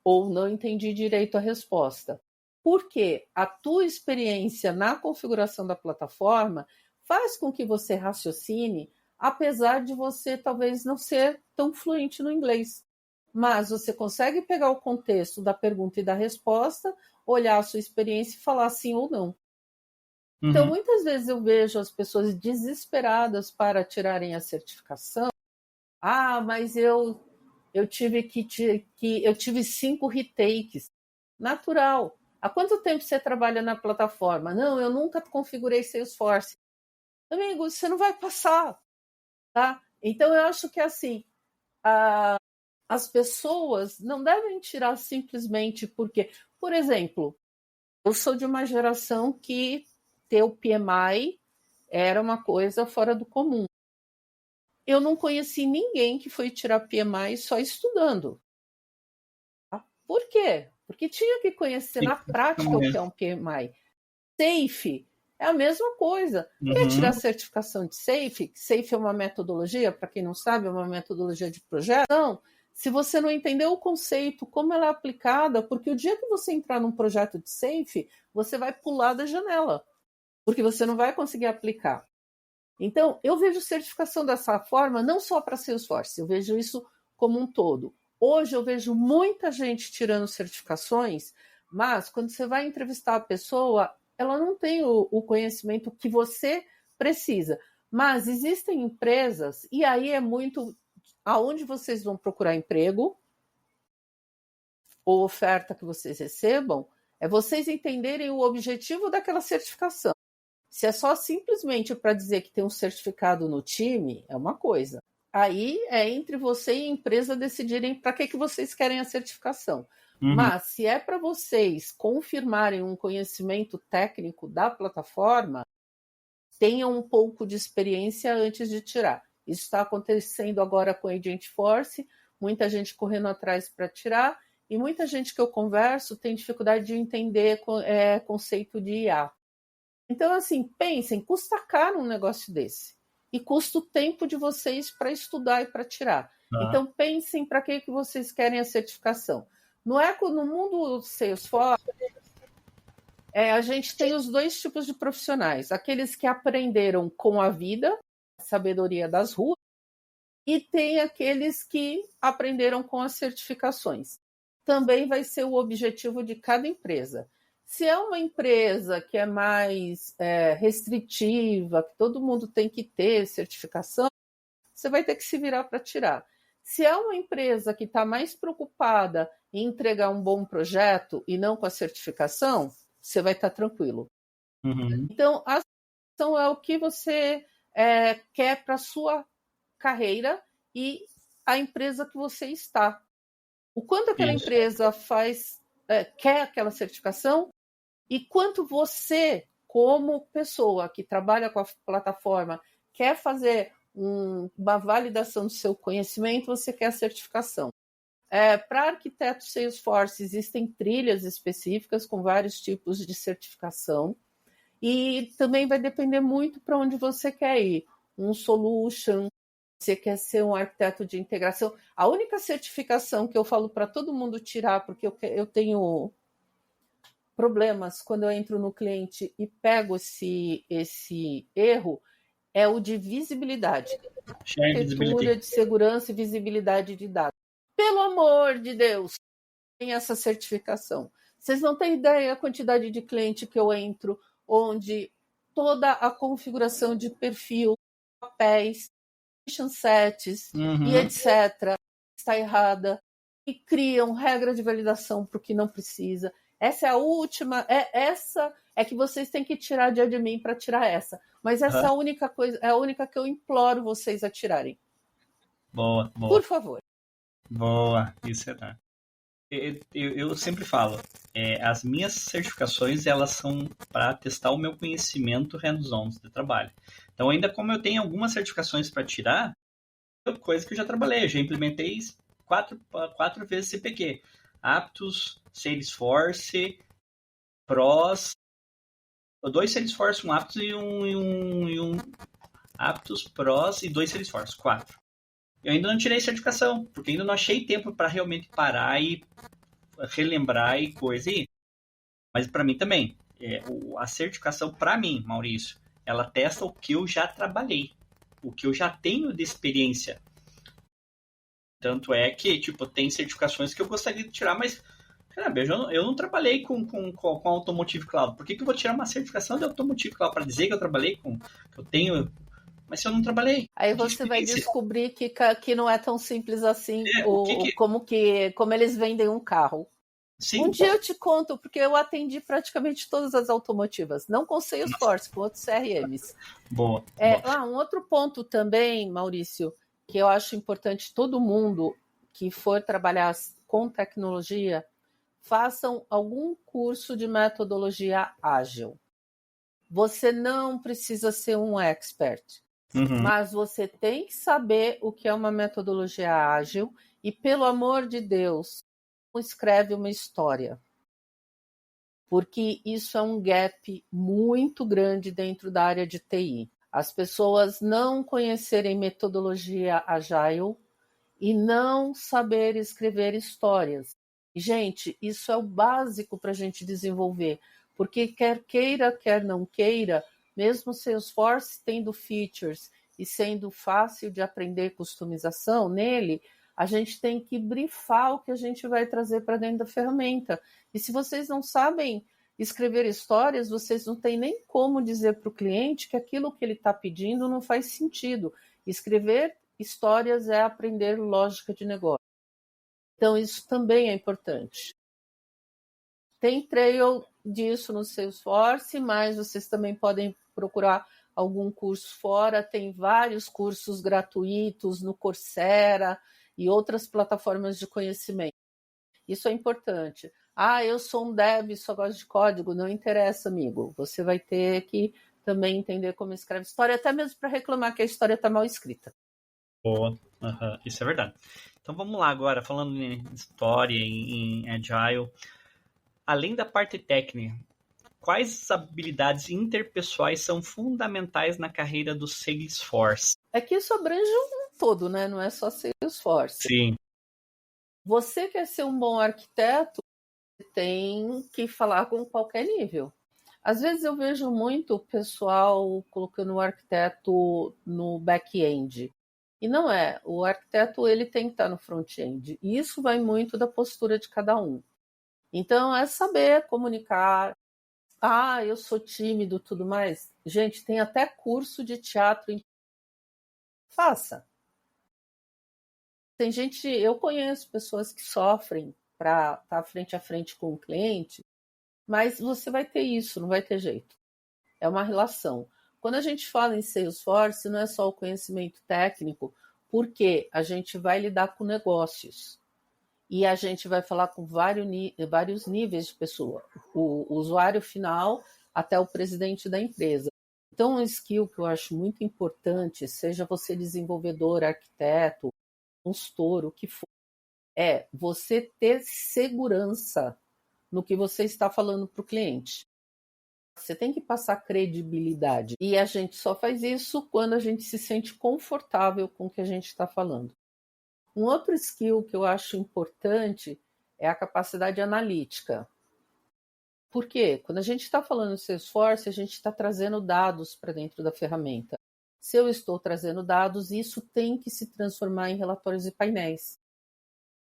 ou não entendi direito a resposta. Porque a tua experiência na configuração da plataforma faz com que você raciocine, apesar de você talvez não ser tão fluente no inglês. Mas você consegue pegar o contexto da pergunta e da resposta, olhar a sua experiência e falar sim ou não. Uhum. Então, muitas vezes eu vejo as pessoas desesperadas para tirarem a certificação. Mas eu tive eu tive 5 retakes. Natural. Há quanto tempo você trabalha na plataforma? Não, eu nunca configurei Salesforce. Amigo, você não vai passar. Tá? Então, eu acho que assim, as pessoas não devem tirar simplesmente porque, por exemplo, eu sou de uma geração que ter o PMI era uma coisa fora do comum. Eu não conheci ninguém que foi tirar PMI só estudando. Por quê? Porque tinha que conhecer na prática o que é um PMI. SAFe é a mesma coisa. Eu ia tirar a certificação de SAFe. SAFe é uma metodologia, para quem não sabe, é uma metodologia de projeto. Então, se você não entendeu o conceito, como ela é aplicada, porque o dia que você entrar num projeto de SAFe, você vai pular da janela, porque você não vai conseguir aplicar. Então, eu vejo certificação dessa forma, não só para Salesforce, eu vejo isso como um todo. Hoje eu vejo muita gente tirando certificações, mas quando você vai entrevistar a pessoa, ela não tem o conhecimento que você precisa. Mas existem empresas, e aí é muito aonde vocês vão procurar emprego, ou oferta que vocês recebam, é vocês entenderem o objetivo daquela certificação. Se é só simplesmente para dizer que tem um certificado no time, é uma coisa. Aí é entre você e a empresa decidirem para que vocês querem a certificação. Mas se é para vocês confirmarem um conhecimento técnico da plataforma, tenham um pouco de experiência antes de tirar. Isso está acontecendo agora com a Agentforce, muita gente correndo atrás para tirar, e muita gente que eu converso tem dificuldade de entender conceito de IA. Então, assim, pensem, custa caro um negócio desse. E custa o tempo de vocês para estudar e para tirar. Então, pensem para que vocês querem a certificação. No mundo Salesforce, a gente tem os 2 tipos de profissionais. Aqueles que aprenderam com a vida, a sabedoria das ruas, e tem aqueles que aprenderam com as certificações. Também vai ser o objetivo de cada empresa. Se é uma empresa que é mais restritiva, que todo mundo tem que ter certificação, você vai ter que se virar para tirar. Se é uma empresa que está mais preocupada em entregar um bom projeto e não com a certificação, você vai estar tranquilo. Então, a certificação é o que você quer para a sua carreira e a empresa que você está. O quanto aquela empresa quer aquela certificação E quanto você, como pessoa que trabalha com a plataforma, quer fazer uma validação do seu conhecimento, você quer a certificação. Para arquitetos Salesforce, existem trilhas específicas com vários tipos de certificação. E também vai depender muito para onde você quer ir. Um solution, você quer ser um arquiteto de integração. A única certificação que eu falo para todo mundo tirar, porque eu tenho problemas quando eu entro no cliente e pego esse erro, é o de visibilidade. Arquitetura de segurança e visibilidade de dados. Pelo amor de Deus, tem essa certificação. Vocês não têm ideia a quantidade de cliente que eu entro, onde toda a configuração de perfil, papéis, sets e etc. está errada e criam regra de validação para o que não precisa. Essa é a última, essa é que vocês têm que tirar de admin para tirar essa. Mas essa é a única coisa, é a única que eu imploro vocês a tirarem. Boa. Por favor. Boa, isso é tá. Eu sempre falo, as minhas certificações, elas são para testar o meu conhecimento hands-on de trabalho. Então, ainda como eu tenho algumas certificações para tirar, coisa que eu já trabalhei, eu já implementei 4 vezes CPQ. Aptos, Salesforce, Pros, 2 Salesforce, um Aptos e um Aptos, Pros e 2 Salesforce, 4. Eu ainda não tirei certificação, porque ainda não achei tempo para realmente parar e relembrar e coisa aí. Mas para mim também, a certificação para mim, Maurício, ela testa o que eu já trabalhei, o que eu já tenho de experiência. Tanto é que, tipo, tem certificações que eu gostaria de tirar, mas, caramba, eu não trabalhei com Automotive Cloud. Por que eu vou tirar uma certificação de Automotive Cloud para dizer que eu trabalhei com, que eu tenho... Mas se eu não trabalhei. Aí você vai descobrir que não é tão simples assim, como eles vendem um carro. Sim. Um dia eu te conto, porque eu atendi praticamente todas as automotivas, não com Salesforce, com outros CRMs. Boa. Um outro ponto também, Maurício, que eu acho importante todo mundo que for trabalhar com tecnologia, façam algum curso de metodologia ágil. Você não precisa ser um expert. Mas você tem que saber o que é uma metodologia ágil e, pelo amor de Deus, escreve uma história. Porque isso é um gap muito grande dentro da área de TI. As pessoas não conhecerem metodologia agile e não saber escrever histórias. Gente, isso é o básico para a gente desenvolver. Porque quer queira, quer não queira, mesmo Salesforce tendo features e sendo fácil de aprender customização nele, a gente tem que brifar o que a gente vai trazer para dentro da ferramenta. E se vocês não sabem escrever histórias, vocês não têm nem como dizer para o cliente que aquilo que ele está pedindo não faz sentido. Escrever histórias é aprender lógica de negócio. Então, isso também é importante. Tem trail disso no Salesforce, mas vocês também podem procurar algum curso fora. Tem vários cursos gratuitos no Coursera e outras plataformas de conhecimento. Isso é importante. Eu sou um dev, só gosto de código. Não interessa, amigo. Você vai ter que também entender como escreve história, até mesmo para reclamar que a história está mal escrita. Boa, isso é verdade. Então vamos lá agora, falando em história, em Agile. Além da parte técnica, quais habilidades interpessoais são fundamentais na carreira do Salesforce? É que isso abrange um todo, né? Não é só Salesforce. Sim. Você quer ser um bom arquiteto, tem que falar com qualquer nível. Às vezes eu vejo muito o pessoal colocando o arquiteto no back-end. E não é. O arquiteto ele tem que estar no front-end. E isso vai muito da postura de cada um. Então, é saber comunicar. Eu sou tímido, tudo mais. Gente, tem até curso de teatro. Faça. Tem gente, eu conheço pessoas que sofrem para estar frente a frente com o cliente, mas você vai ter isso, não vai ter jeito. É uma relação. Quando a gente fala em Salesforce, não é só o conhecimento técnico, porque a gente vai lidar com negócios. e a gente vai falar com vários níveis de pessoa, o usuário final até o presidente da empresa. Então, um skill que eu acho muito importante, seja você desenvolvedor, arquiteto, consultor, o que for, é você ter segurança no que você está falando para o cliente. Você tem que passar credibilidade. E a gente só faz isso quando a gente se sente confortável com o que a gente está falando. Um outro skill que eu acho importante é a capacidade analítica. Por quê? Quando a gente está falando do Salesforce, a gente está trazendo dados para dentro da ferramenta. Se eu estou trazendo dados, isso tem que se transformar em relatórios e painéis.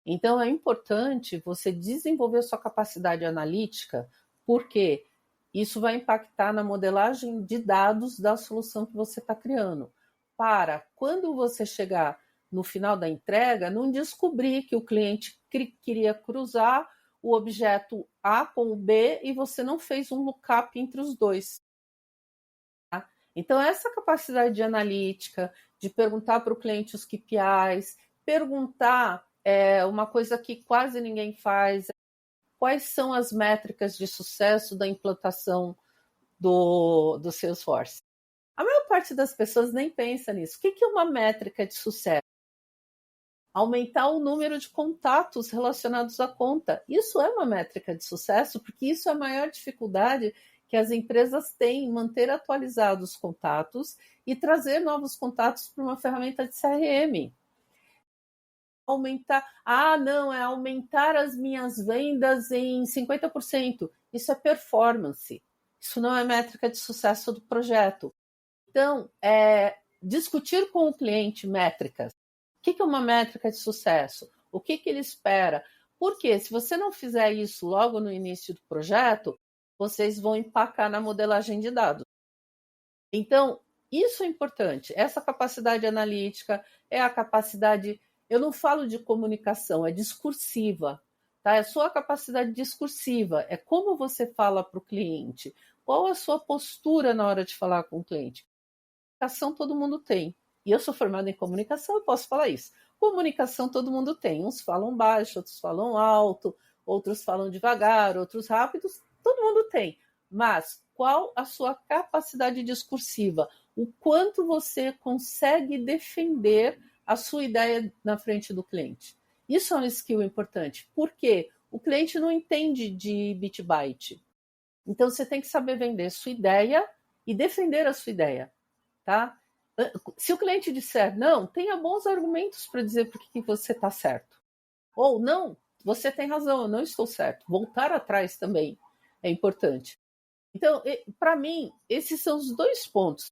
Então, é importante você desenvolver a sua capacidade analítica, porque isso vai impactar na modelagem de dados da solução que você está criando. Para, quando você chegar no final da entrega, não descobrir que o cliente queria cruzar o objeto A com o B e você não fez um lookup entre os dois. Tá? Então, essa capacidade de analítica, de perguntar para o cliente os KPIs, perguntar uma coisa que quase ninguém faz, quais são as métricas de sucesso da implantação do Salesforce. A maior parte das pessoas nem pensa nisso. O que é uma métrica de sucesso? Aumentar o número de contatos relacionados à conta. Isso é uma métrica de sucesso, porque isso é a maior dificuldade que as empresas têm em manter atualizados os contatos e trazer novos contatos para uma ferramenta de CRM. Aumentar, é aumentar as minhas vendas em 50%. Isso é performance. Isso não é métrica de sucesso do projeto. Então, discutir com o cliente métricas. O que é uma métrica de sucesso? O que ele espera? Porque se você não fizer isso logo no início do projeto, vocês vão empacar na modelagem de dados. Então, isso é importante. Essa capacidade analítica é a capacidade, eu não falo de comunicação, é discursiva. Tá? É a sua capacidade discursiva, é como você fala para o cliente. Qual a sua postura na hora de falar com o cliente? Comunicação todo mundo tem. E eu sou formada em comunicação, eu posso falar isso. Comunicação todo mundo tem. Uns falam baixo, outros falam alto, outros falam devagar, outros rápidos. Todo mundo tem. Mas qual a sua capacidade discursiva? O quanto você consegue defender a sua ideia na frente do cliente? Isso é um skill importante. Por quê? O cliente não entende de bit byte. Então, você tem que saber vender sua ideia e defender a sua ideia. Tá? Se o cliente disser não, tenha bons argumentos para dizer por que você está certo. Ou não, você tem razão, eu não estou certo. Voltar atrás também é importante. Então, para mim, esses são os dois pontos.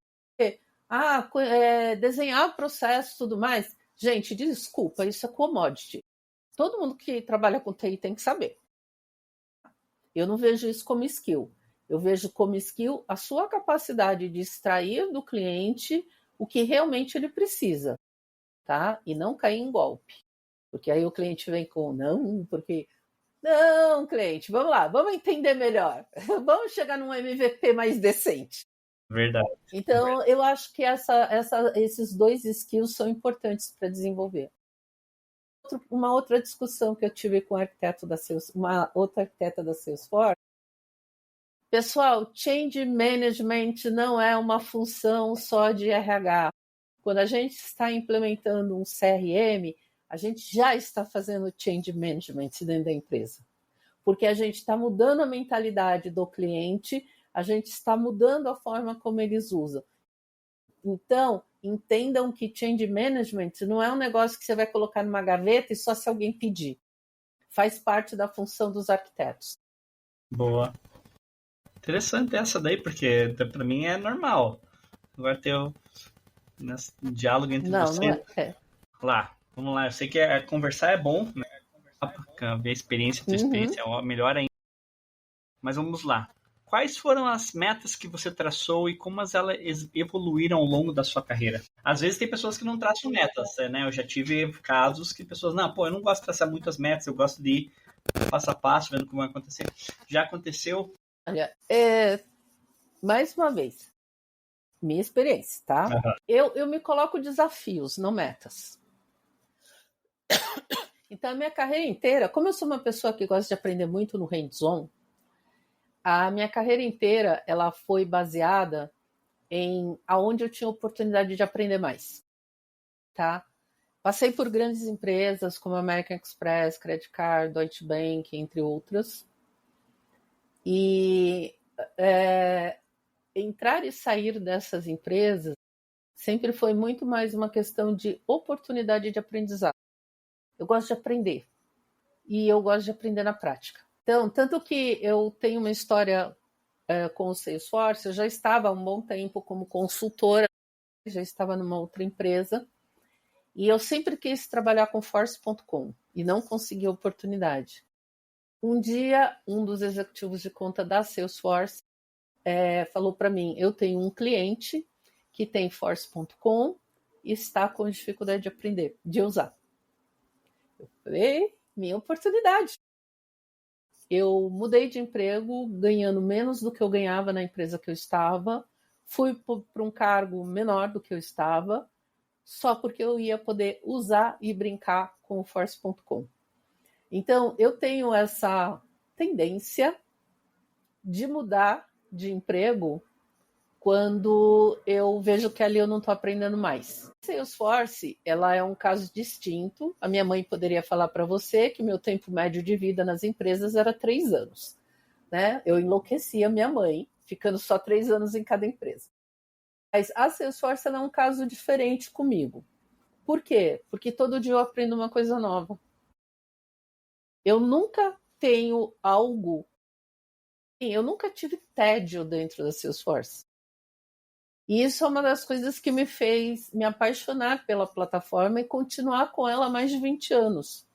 Desenhar processo e tudo mais. Gente, desculpa, isso é commodity. Todo mundo que trabalha com TI tem que saber. Eu não vejo isso como skill. Eu vejo como skill a sua capacidade de extrair do cliente o que realmente ele precisa, tá? E não cair em golpe. Porque aí o cliente vem com não, porque... Não, cliente, vamos lá, vamos entender melhor. Vamos chegar num MVP mais decente. Verdade. Então, eu acho que esses dois skills são importantes para desenvolver. Uma outra discussão que eu tive com uma outra arquiteta da Salesforce. Pessoal, change management não é uma função só de RH. Quando a gente está implementando um CRM, a gente já está fazendo change management dentro da empresa. Porque a gente está mudando a mentalidade do cliente, a gente está mudando a forma como eles usam. Então, entendam que change management não é um negócio que você vai colocar numa gaveta e só se alguém pedir. Faz parte da função dos arquitetos. Boa. Interessante essa daí, porque para mim é normal. Agora ter um diálogo entre você. Não é. Lá, vamos lá. Eu sei que conversar é bom, né? Ver a experiência, a tua experiência é melhor ainda. Mas vamos lá. Quais foram as metas que você traçou e como elas evoluíram ao longo da sua carreira? Às vezes tem pessoas que não traçam metas, né? Eu já tive casos que pessoas, eu não gosto de traçar muitas metas, eu gosto de ir passo a passo, vendo como vai acontecer. Já aconteceu? Olha, mais uma vez, minha experiência, tá? Eu me coloco desafios, não metas. Então, a minha carreira inteira, como eu sou uma pessoa que gosta de aprender muito no hands-on, a minha carreira inteira ela foi baseada em aonde eu tinha oportunidade de aprender mais, tá? Passei por grandes empresas como American Express, Credit Card, Deutsche Bank, entre outras. E entrar e sair dessas empresas sempre foi muito mais uma questão de oportunidade de aprendizado. Eu gosto de aprender. E eu gosto de aprender na prática. Então, tanto que eu tenho uma história com o Salesforce, eu já estava há um bom tempo como consultora, já estava numa outra empresa, e eu sempre quis trabalhar com Force.com e não consegui a oportunidade. Um dia, um dos executivos de conta da Salesforce falou para mim, eu tenho um cliente que tem Force.com e está com dificuldade de aprender, de usar. Eu falei, minha oportunidade. Eu mudei de emprego, ganhando menos do que eu ganhava na empresa que eu estava, fui para um cargo menor do que eu estava, só porque eu ia poder usar e brincar com o Force.com. Então, eu tenho essa tendência de mudar de emprego quando eu vejo que ali eu não estou aprendendo mais. Salesforce, ela é um caso distinto. A minha mãe poderia falar para você que meu tempo médio de vida nas empresas era 3 anos. Né? Eu enlouquecia minha mãe, ficando só 3 anos em cada empresa. Mas a Salesforce é um caso diferente comigo. Por quê? Porque todo dia eu aprendo uma coisa nova. Eu nunca tenho algo... Eu nunca tive tédio dentro da Salesforce. E isso é uma das coisas que me fez me apaixonar pela plataforma e continuar com ela há mais de 20 anos.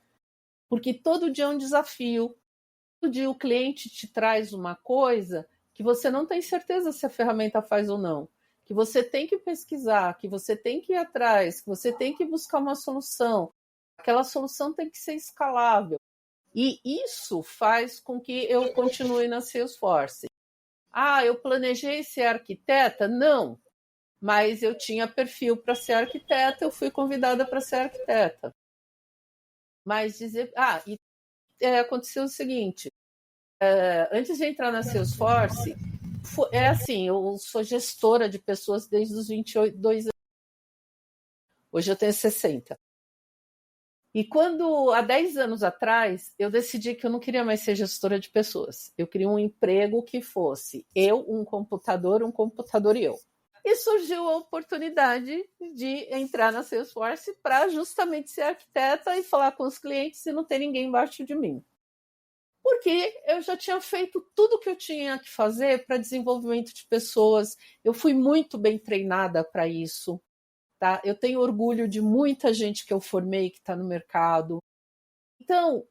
Porque todo dia é um desafio. Todo dia o cliente te traz uma coisa que você não tem certeza se a ferramenta faz ou não. Que você tem que pesquisar, que você tem que ir atrás, que você tem que buscar uma solução. Aquela solução tem que ser escalável. E isso faz com que eu continue na Salesforce. Ah, eu planejei ser arquiteta? Não. Mas eu tinha perfil para ser arquiteta, eu fui convidada para ser arquiteta. Mas dizer... aconteceu o seguinte, antes de entrar na Salesforce, assim, eu sou gestora de pessoas desde os 22 anos. Hoje eu tenho 60. E quando, há 10 anos atrás, eu decidi que eu não queria mais ser gestora de pessoas. Eu queria um emprego que fosse eu, um computador e eu. E surgiu a oportunidade de entrar na Salesforce para justamente ser arquiteta e falar com os clientes e não ter ninguém embaixo de mim. Porque eu já tinha feito tudo o que eu tinha que fazer para desenvolvimento de pessoas. Eu fui muito bem treinada para isso. Tá? Eu tenho orgulho de muita gente que eu formei que está no mercado. Então,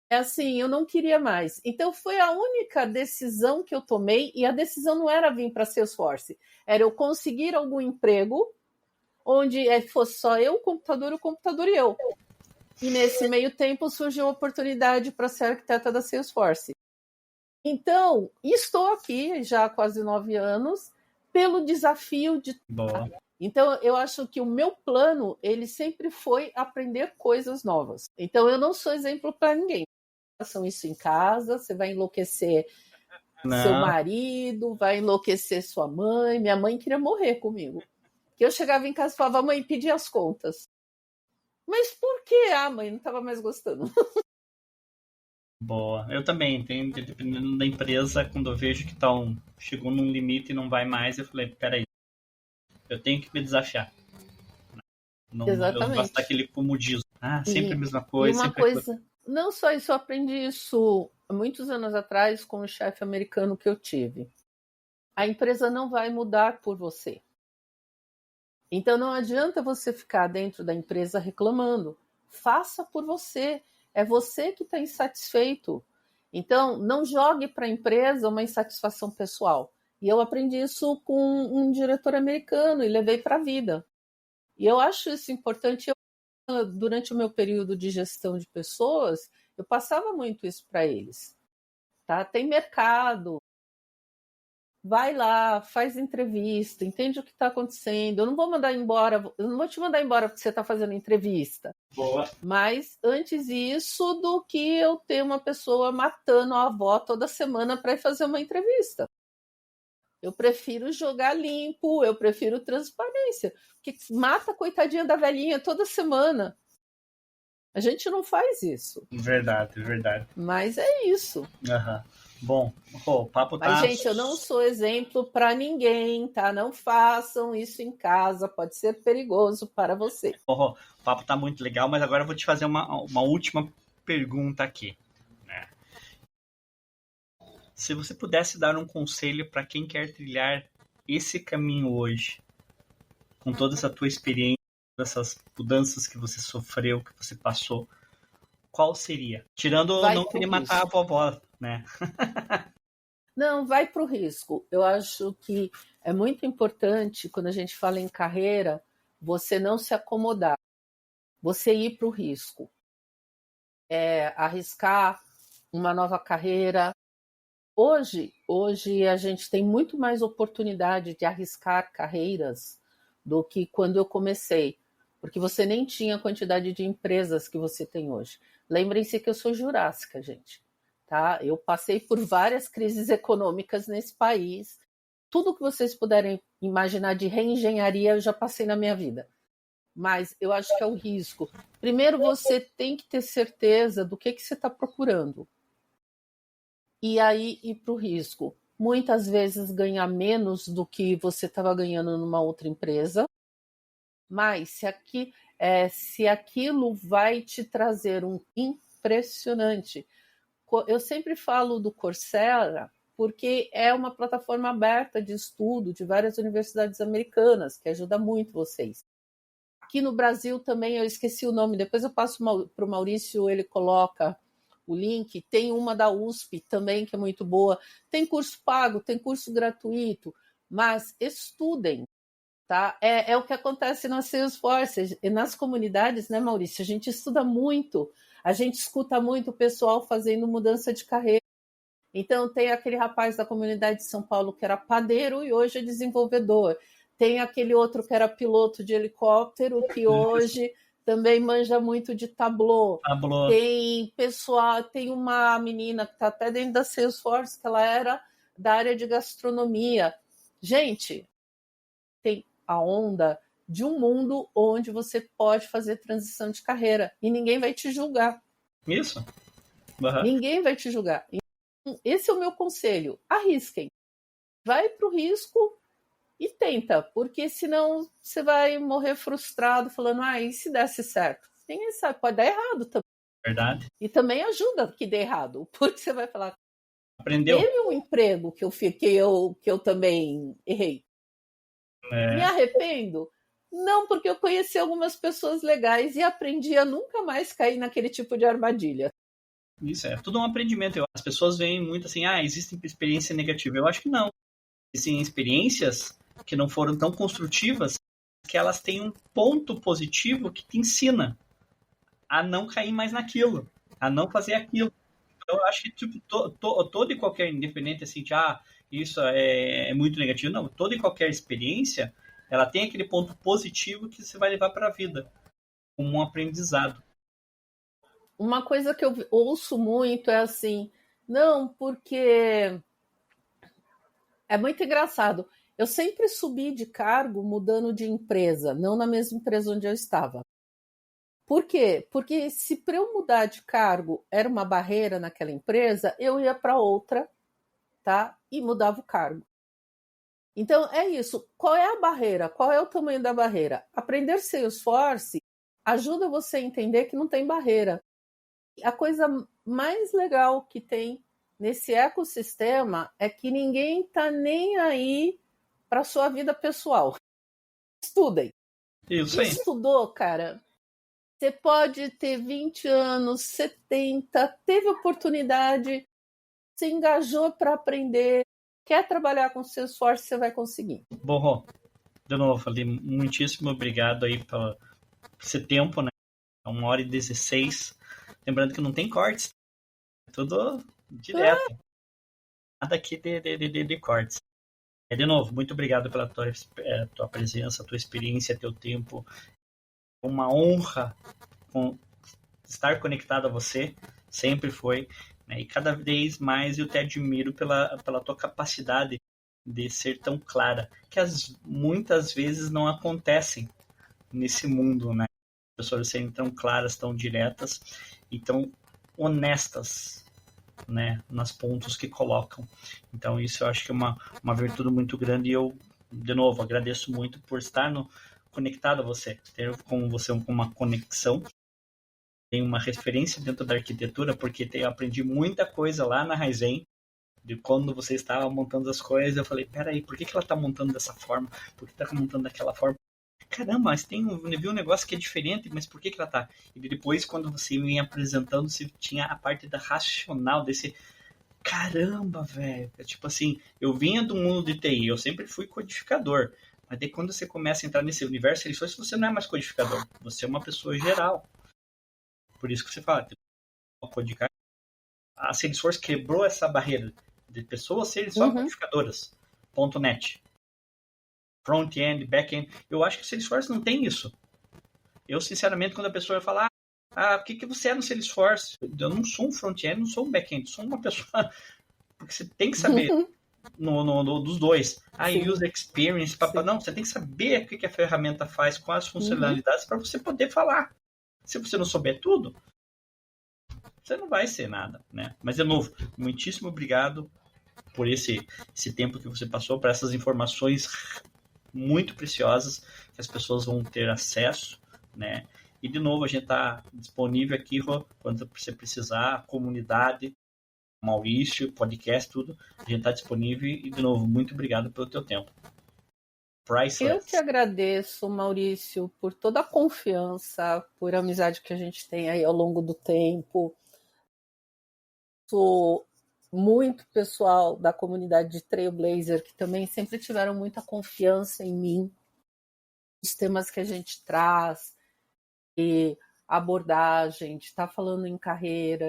assim, eu não queria mais. Então, foi a única decisão que eu tomei, e a decisão não era vir para a Salesforce, era eu conseguir algum emprego onde fosse só eu, o computador e eu. E nesse meio tempo surgiu a oportunidade para ser arquiteta da Salesforce. Então, estou aqui já há quase 9 anos pelo desafio de... Boa. Então, eu acho que o meu plano, ele sempre foi aprender coisas novas. Então, eu não sou exemplo para ninguém. Façam isso em casa, você vai enlouquecer seu marido, vai enlouquecer sua mãe. Minha mãe queria morrer comigo. Que eu chegava em casa e falava, mãe, pedi as contas. Mas por que? Ah, mãe, não estava mais gostando. Boa. Eu também, dependendo da empresa, quando eu vejo que chegou num limite e não vai mais, eu falei, peraí, eu tenho que me desafiar. Não, Exatamente. eu não gosto daquele comodismo. Sempre a mesma coisa. E uma coisa, não só isso, eu aprendi isso há muitos anos atrás com o chefe americano que eu tive. A empresa não vai mudar por você. Então não adianta você ficar dentro da empresa reclamando. Faça por você. É você que está insatisfeito. Então não jogue para a empresa uma insatisfação pessoal. E eu aprendi isso com um diretor americano e levei para a vida. E eu acho isso importante. Durante o meu período de gestão de pessoas, eu passava muito isso para eles. Tá? Tem mercado. vai lá, faz entrevista, entende o que está acontecendo. Eu não vou mandar embora, eu não vou te mandar embora porque você está fazendo entrevista. Boa. Mas antes isso do que eu ter uma pessoa matando a avó toda semana para ir fazer uma entrevista. Eu prefiro jogar limpo, eu prefiro transparência. Porque mata a coitadinha da velhinha toda semana. A gente não faz isso. Verdade, verdade. Mas é isso. Uhum. Bom, o papo tá... Mas, gente, eu não sou exemplo para ninguém, tá? Não façam isso em casa, pode ser perigoso para você. O papo tá muito legal, mas agora eu vou te fazer uma última pergunta aqui. Né? Se você pudesse dar um conselho para quem quer trilhar esse caminho hoje, com toda essa tua experiência, essas mudanças que você sofreu, que você passou, qual seria? Tirando não querer matar a vovó, né? Não, vai para o risco. Eu acho que é muito importante, quando a gente fala em carreira, você não se acomodar, você ir para o risco. Arriscar uma nova carreira. Hoje a gente tem muito mais oportunidade de arriscar carreiras do que quando eu comecei, porque você nem tinha a quantidade de empresas que você tem hoje. Lembrem-se que eu sou jurássica, gente. Tá? Eu passei por várias crises econômicas nesse país. Tudo que vocês puderem imaginar de reengenharia eu já passei na minha vida. Mas eu acho que é o risco. Primeiro, você tem que ter certeza do que você está procurando. E aí ir para o risco. Muitas vezes ganhar menos do que você estava ganhando numa outra empresa. Mas se aquilo vai te trazer um impressionante. Eu sempre falo do Coursera porque é uma plataforma aberta de estudo de várias universidades americanas, que ajuda muito vocês. Aqui no Brasil também, eu esqueci o nome, depois eu passo para o Maurício, ele coloca o link. Tem uma da USP também, que é muito boa. Tem curso pago, tem curso gratuito, mas estudem. Tá? É o que acontece na Salesforce, e nas comunidades, né, Maurício? A gente estuda muito, a gente escuta muito o pessoal fazendo mudança de carreira. Então, tem aquele rapaz da comunidade de São Paulo que era padeiro e hoje é desenvolvedor. Tem aquele outro que era piloto de helicóptero que hoje também manja muito de Tableau. Tem pessoal, tem uma menina que está até dentro da Salesforce, que ela era da área de gastronomia. Gente, tem a onda de um mundo onde você pode fazer transição de carreira e ninguém vai te julgar. Isso. Uhum. Ninguém vai te julgar. Então, esse é o meu conselho. Arrisquem. Vai para o risco e tenta, porque senão você vai morrer frustrado falando, e se desse certo? Ninguém sabe, pode dar errado também. Verdade. E também ajuda que dê errado, porque você vai falar, aprendeu. Teve um emprego que eu também errei. Me arrependo? Não, porque eu conheci algumas pessoas legais e aprendi a nunca mais cair naquele tipo de armadilha. Isso é tudo um aprendimento. As pessoas veem muito assim, existe experiência negativa. Eu acho que não. Existem experiências que não foram tão construtivas, que elas têm um ponto positivo que te ensina a não cair mais naquilo, a não fazer aquilo. Eu acho que tipo, todo e qualquer, independente assim, isso é muito negativo. Não, toda e qualquer experiência, ela tem aquele ponto positivo que você vai levar para a vida, como um aprendizado. Uma coisa que eu ouço muito é assim, não, porque é muito engraçado. Eu sempre subi de cargo mudando de empresa, não na mesma empresa onde eu estava. Por quê? Porque se para eu mudar de cargo era uma barreira naquela empresa, eu ia para outra, tá? E mudava o cargo. Então é isso. Qual é a barreira? Qual é o tamanho da barreira? Aprender Salesforce ajuda você a entender que não tem barreira. A coisa mais legal que tem nesse ecossistema é que ninguém está nem aí para sua vida pessoal. Estudem. Isso aí. Estudou, cara. Você pode ter 20 anos, 70, teve oportunidade, se engajou para aprender, quer trabalhar com seu esforço, você vai conseguir. Bom, Rô, de novo, ali, muitíssimo obrigado aí por esse tempo, né? 1h16. Lembrando que não tem cortes. Tudo direto. Nada aqui de cortes. De novo, muito obrigado pela tua presença, tua experiência, teu tempo. Uma honra estar conectado a você, sempre foi, né? E cada vez mais eu te admiro pela tua capacidade de ser tão clara, que muitas vezes não acontecem nesse mundo, né? As pessoas serem tão claras, tão diretas e tão honestas, né, nas pontos que colocam. Então isso eu acho que é uma virtude muito grande e eu, de novo, agradeço muito por estar conectado a você, ter com você uma conexão. Tem uma referência dentro da arquitetura, porque eu aprendi muita coisa lá na Raizen, de quando você estava montando as coisas, eu falei, peraí, por que ela está montando dessa forma? Por que está montando daquela forma? Caramba, mas viu um negócio que é diferente, mas por que ela tá? E depois, quando você ia apresentando, você tinha a parte da racional desse. Caramba, velho. É tipo assim, eu vinha do mundo de TI, eu sempre fui codificador. Mas daí quando você começa a entrar nesse universo, você não é mais codificador, você é uma pessoa geral. Por isso que você fala, codificar. A Salesforce quebrou essa barreira de pessoas serem só codificadoras. .NET. Front-end, back-end. Eu acho que o Salesforce não tem isso. Eu, sinceramente, quando a pessoa fala, o que você é no Salesforce? Eu não sou um front-end, não sou um back-end, sou uma pessoa... Porque você tem que saber dos dois. User experience, não, você tem que saber o que a ferramenta faz, quais as funcionalidades, para você poder falar. Se você não souber tudo, você não vai ser nada, né? Mas, de novo, muitíssimo obrigado por esse tempo que você passou, para essas informações muito preciosas que as pessoas vão ter acesso, né? E de novo a gente está disponível aqui quando você precisar, a comunidade, Maurício, podcast, tudo, a gente está disponível e de novo muito obrigado pelo teu tempo. Priceless. Eu que agradeço, Maurício, por toda a confiança, por a amizade que a gente tem aí ao longo do tempo. Sou muito pessoal da comunidade de Trailblazer, que também sempre tiveram muita confiança em mim, os temas que a gente traz, e abordagem, de estar falando em carreira,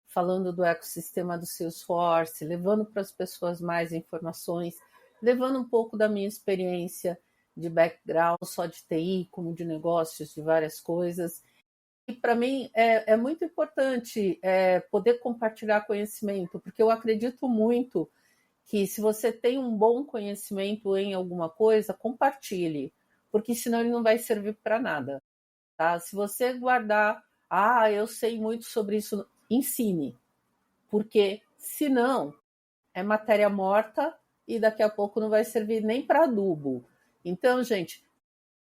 falando do ecossistema do Salesforce, levando para as pessoas mais informações, levando um pouco da minha experiência de background, só de TI, como de negócios, de várias coisas. E para mim é muito importante poder compartilhar conhecimento, porque eu acredito muito que se você tem um bom conhecimento em alguma coisa, compartilhe, porque senão ele não vai servir para nada. Tá? Se você guardar, eu sei muito sobre isso, ensine, porque senão é matéria morta e daqui a pouco não vai servir nem para adubo. Então, gente,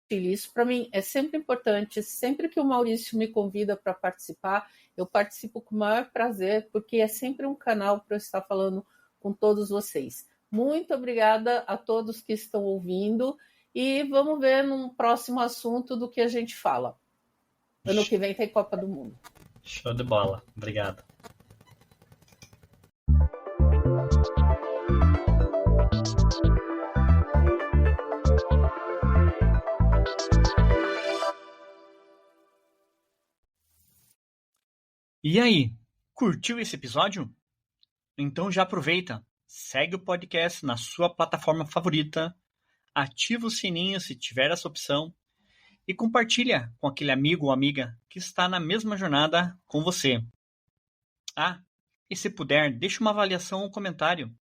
isso para mim é sempre importante. Sempre que o Maurício me convida para participar, eu participo com o maior prazer, porque é sempre um canal para eu estar falando com todos vocês. Muito obrigada a todos que estão ouvindo e vamos ver num próximo assunto do que a gente fala. Ano que vem tem Copa do Mundo. Show de bola. Obrigado. E aí, curtiu esse episódio? Então já aproveita, segue o podcast na sua plataforma favorita, ativa o sininho se tiver essa opção e compartilha com aquele amigo ou amiga que está na mesma jornada com você. E se puder, deixe uma avaliação ou comentário.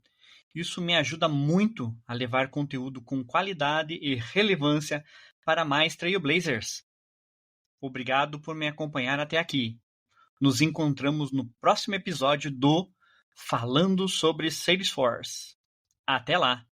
Isso me ajuda muito a levar conteúdo com qualidade e relevância para mais Trailblazers. Obrigado por me acompanhar até aqui. Nos encontramos no próximo episódio do Falando sobre Salesforce. Até lá!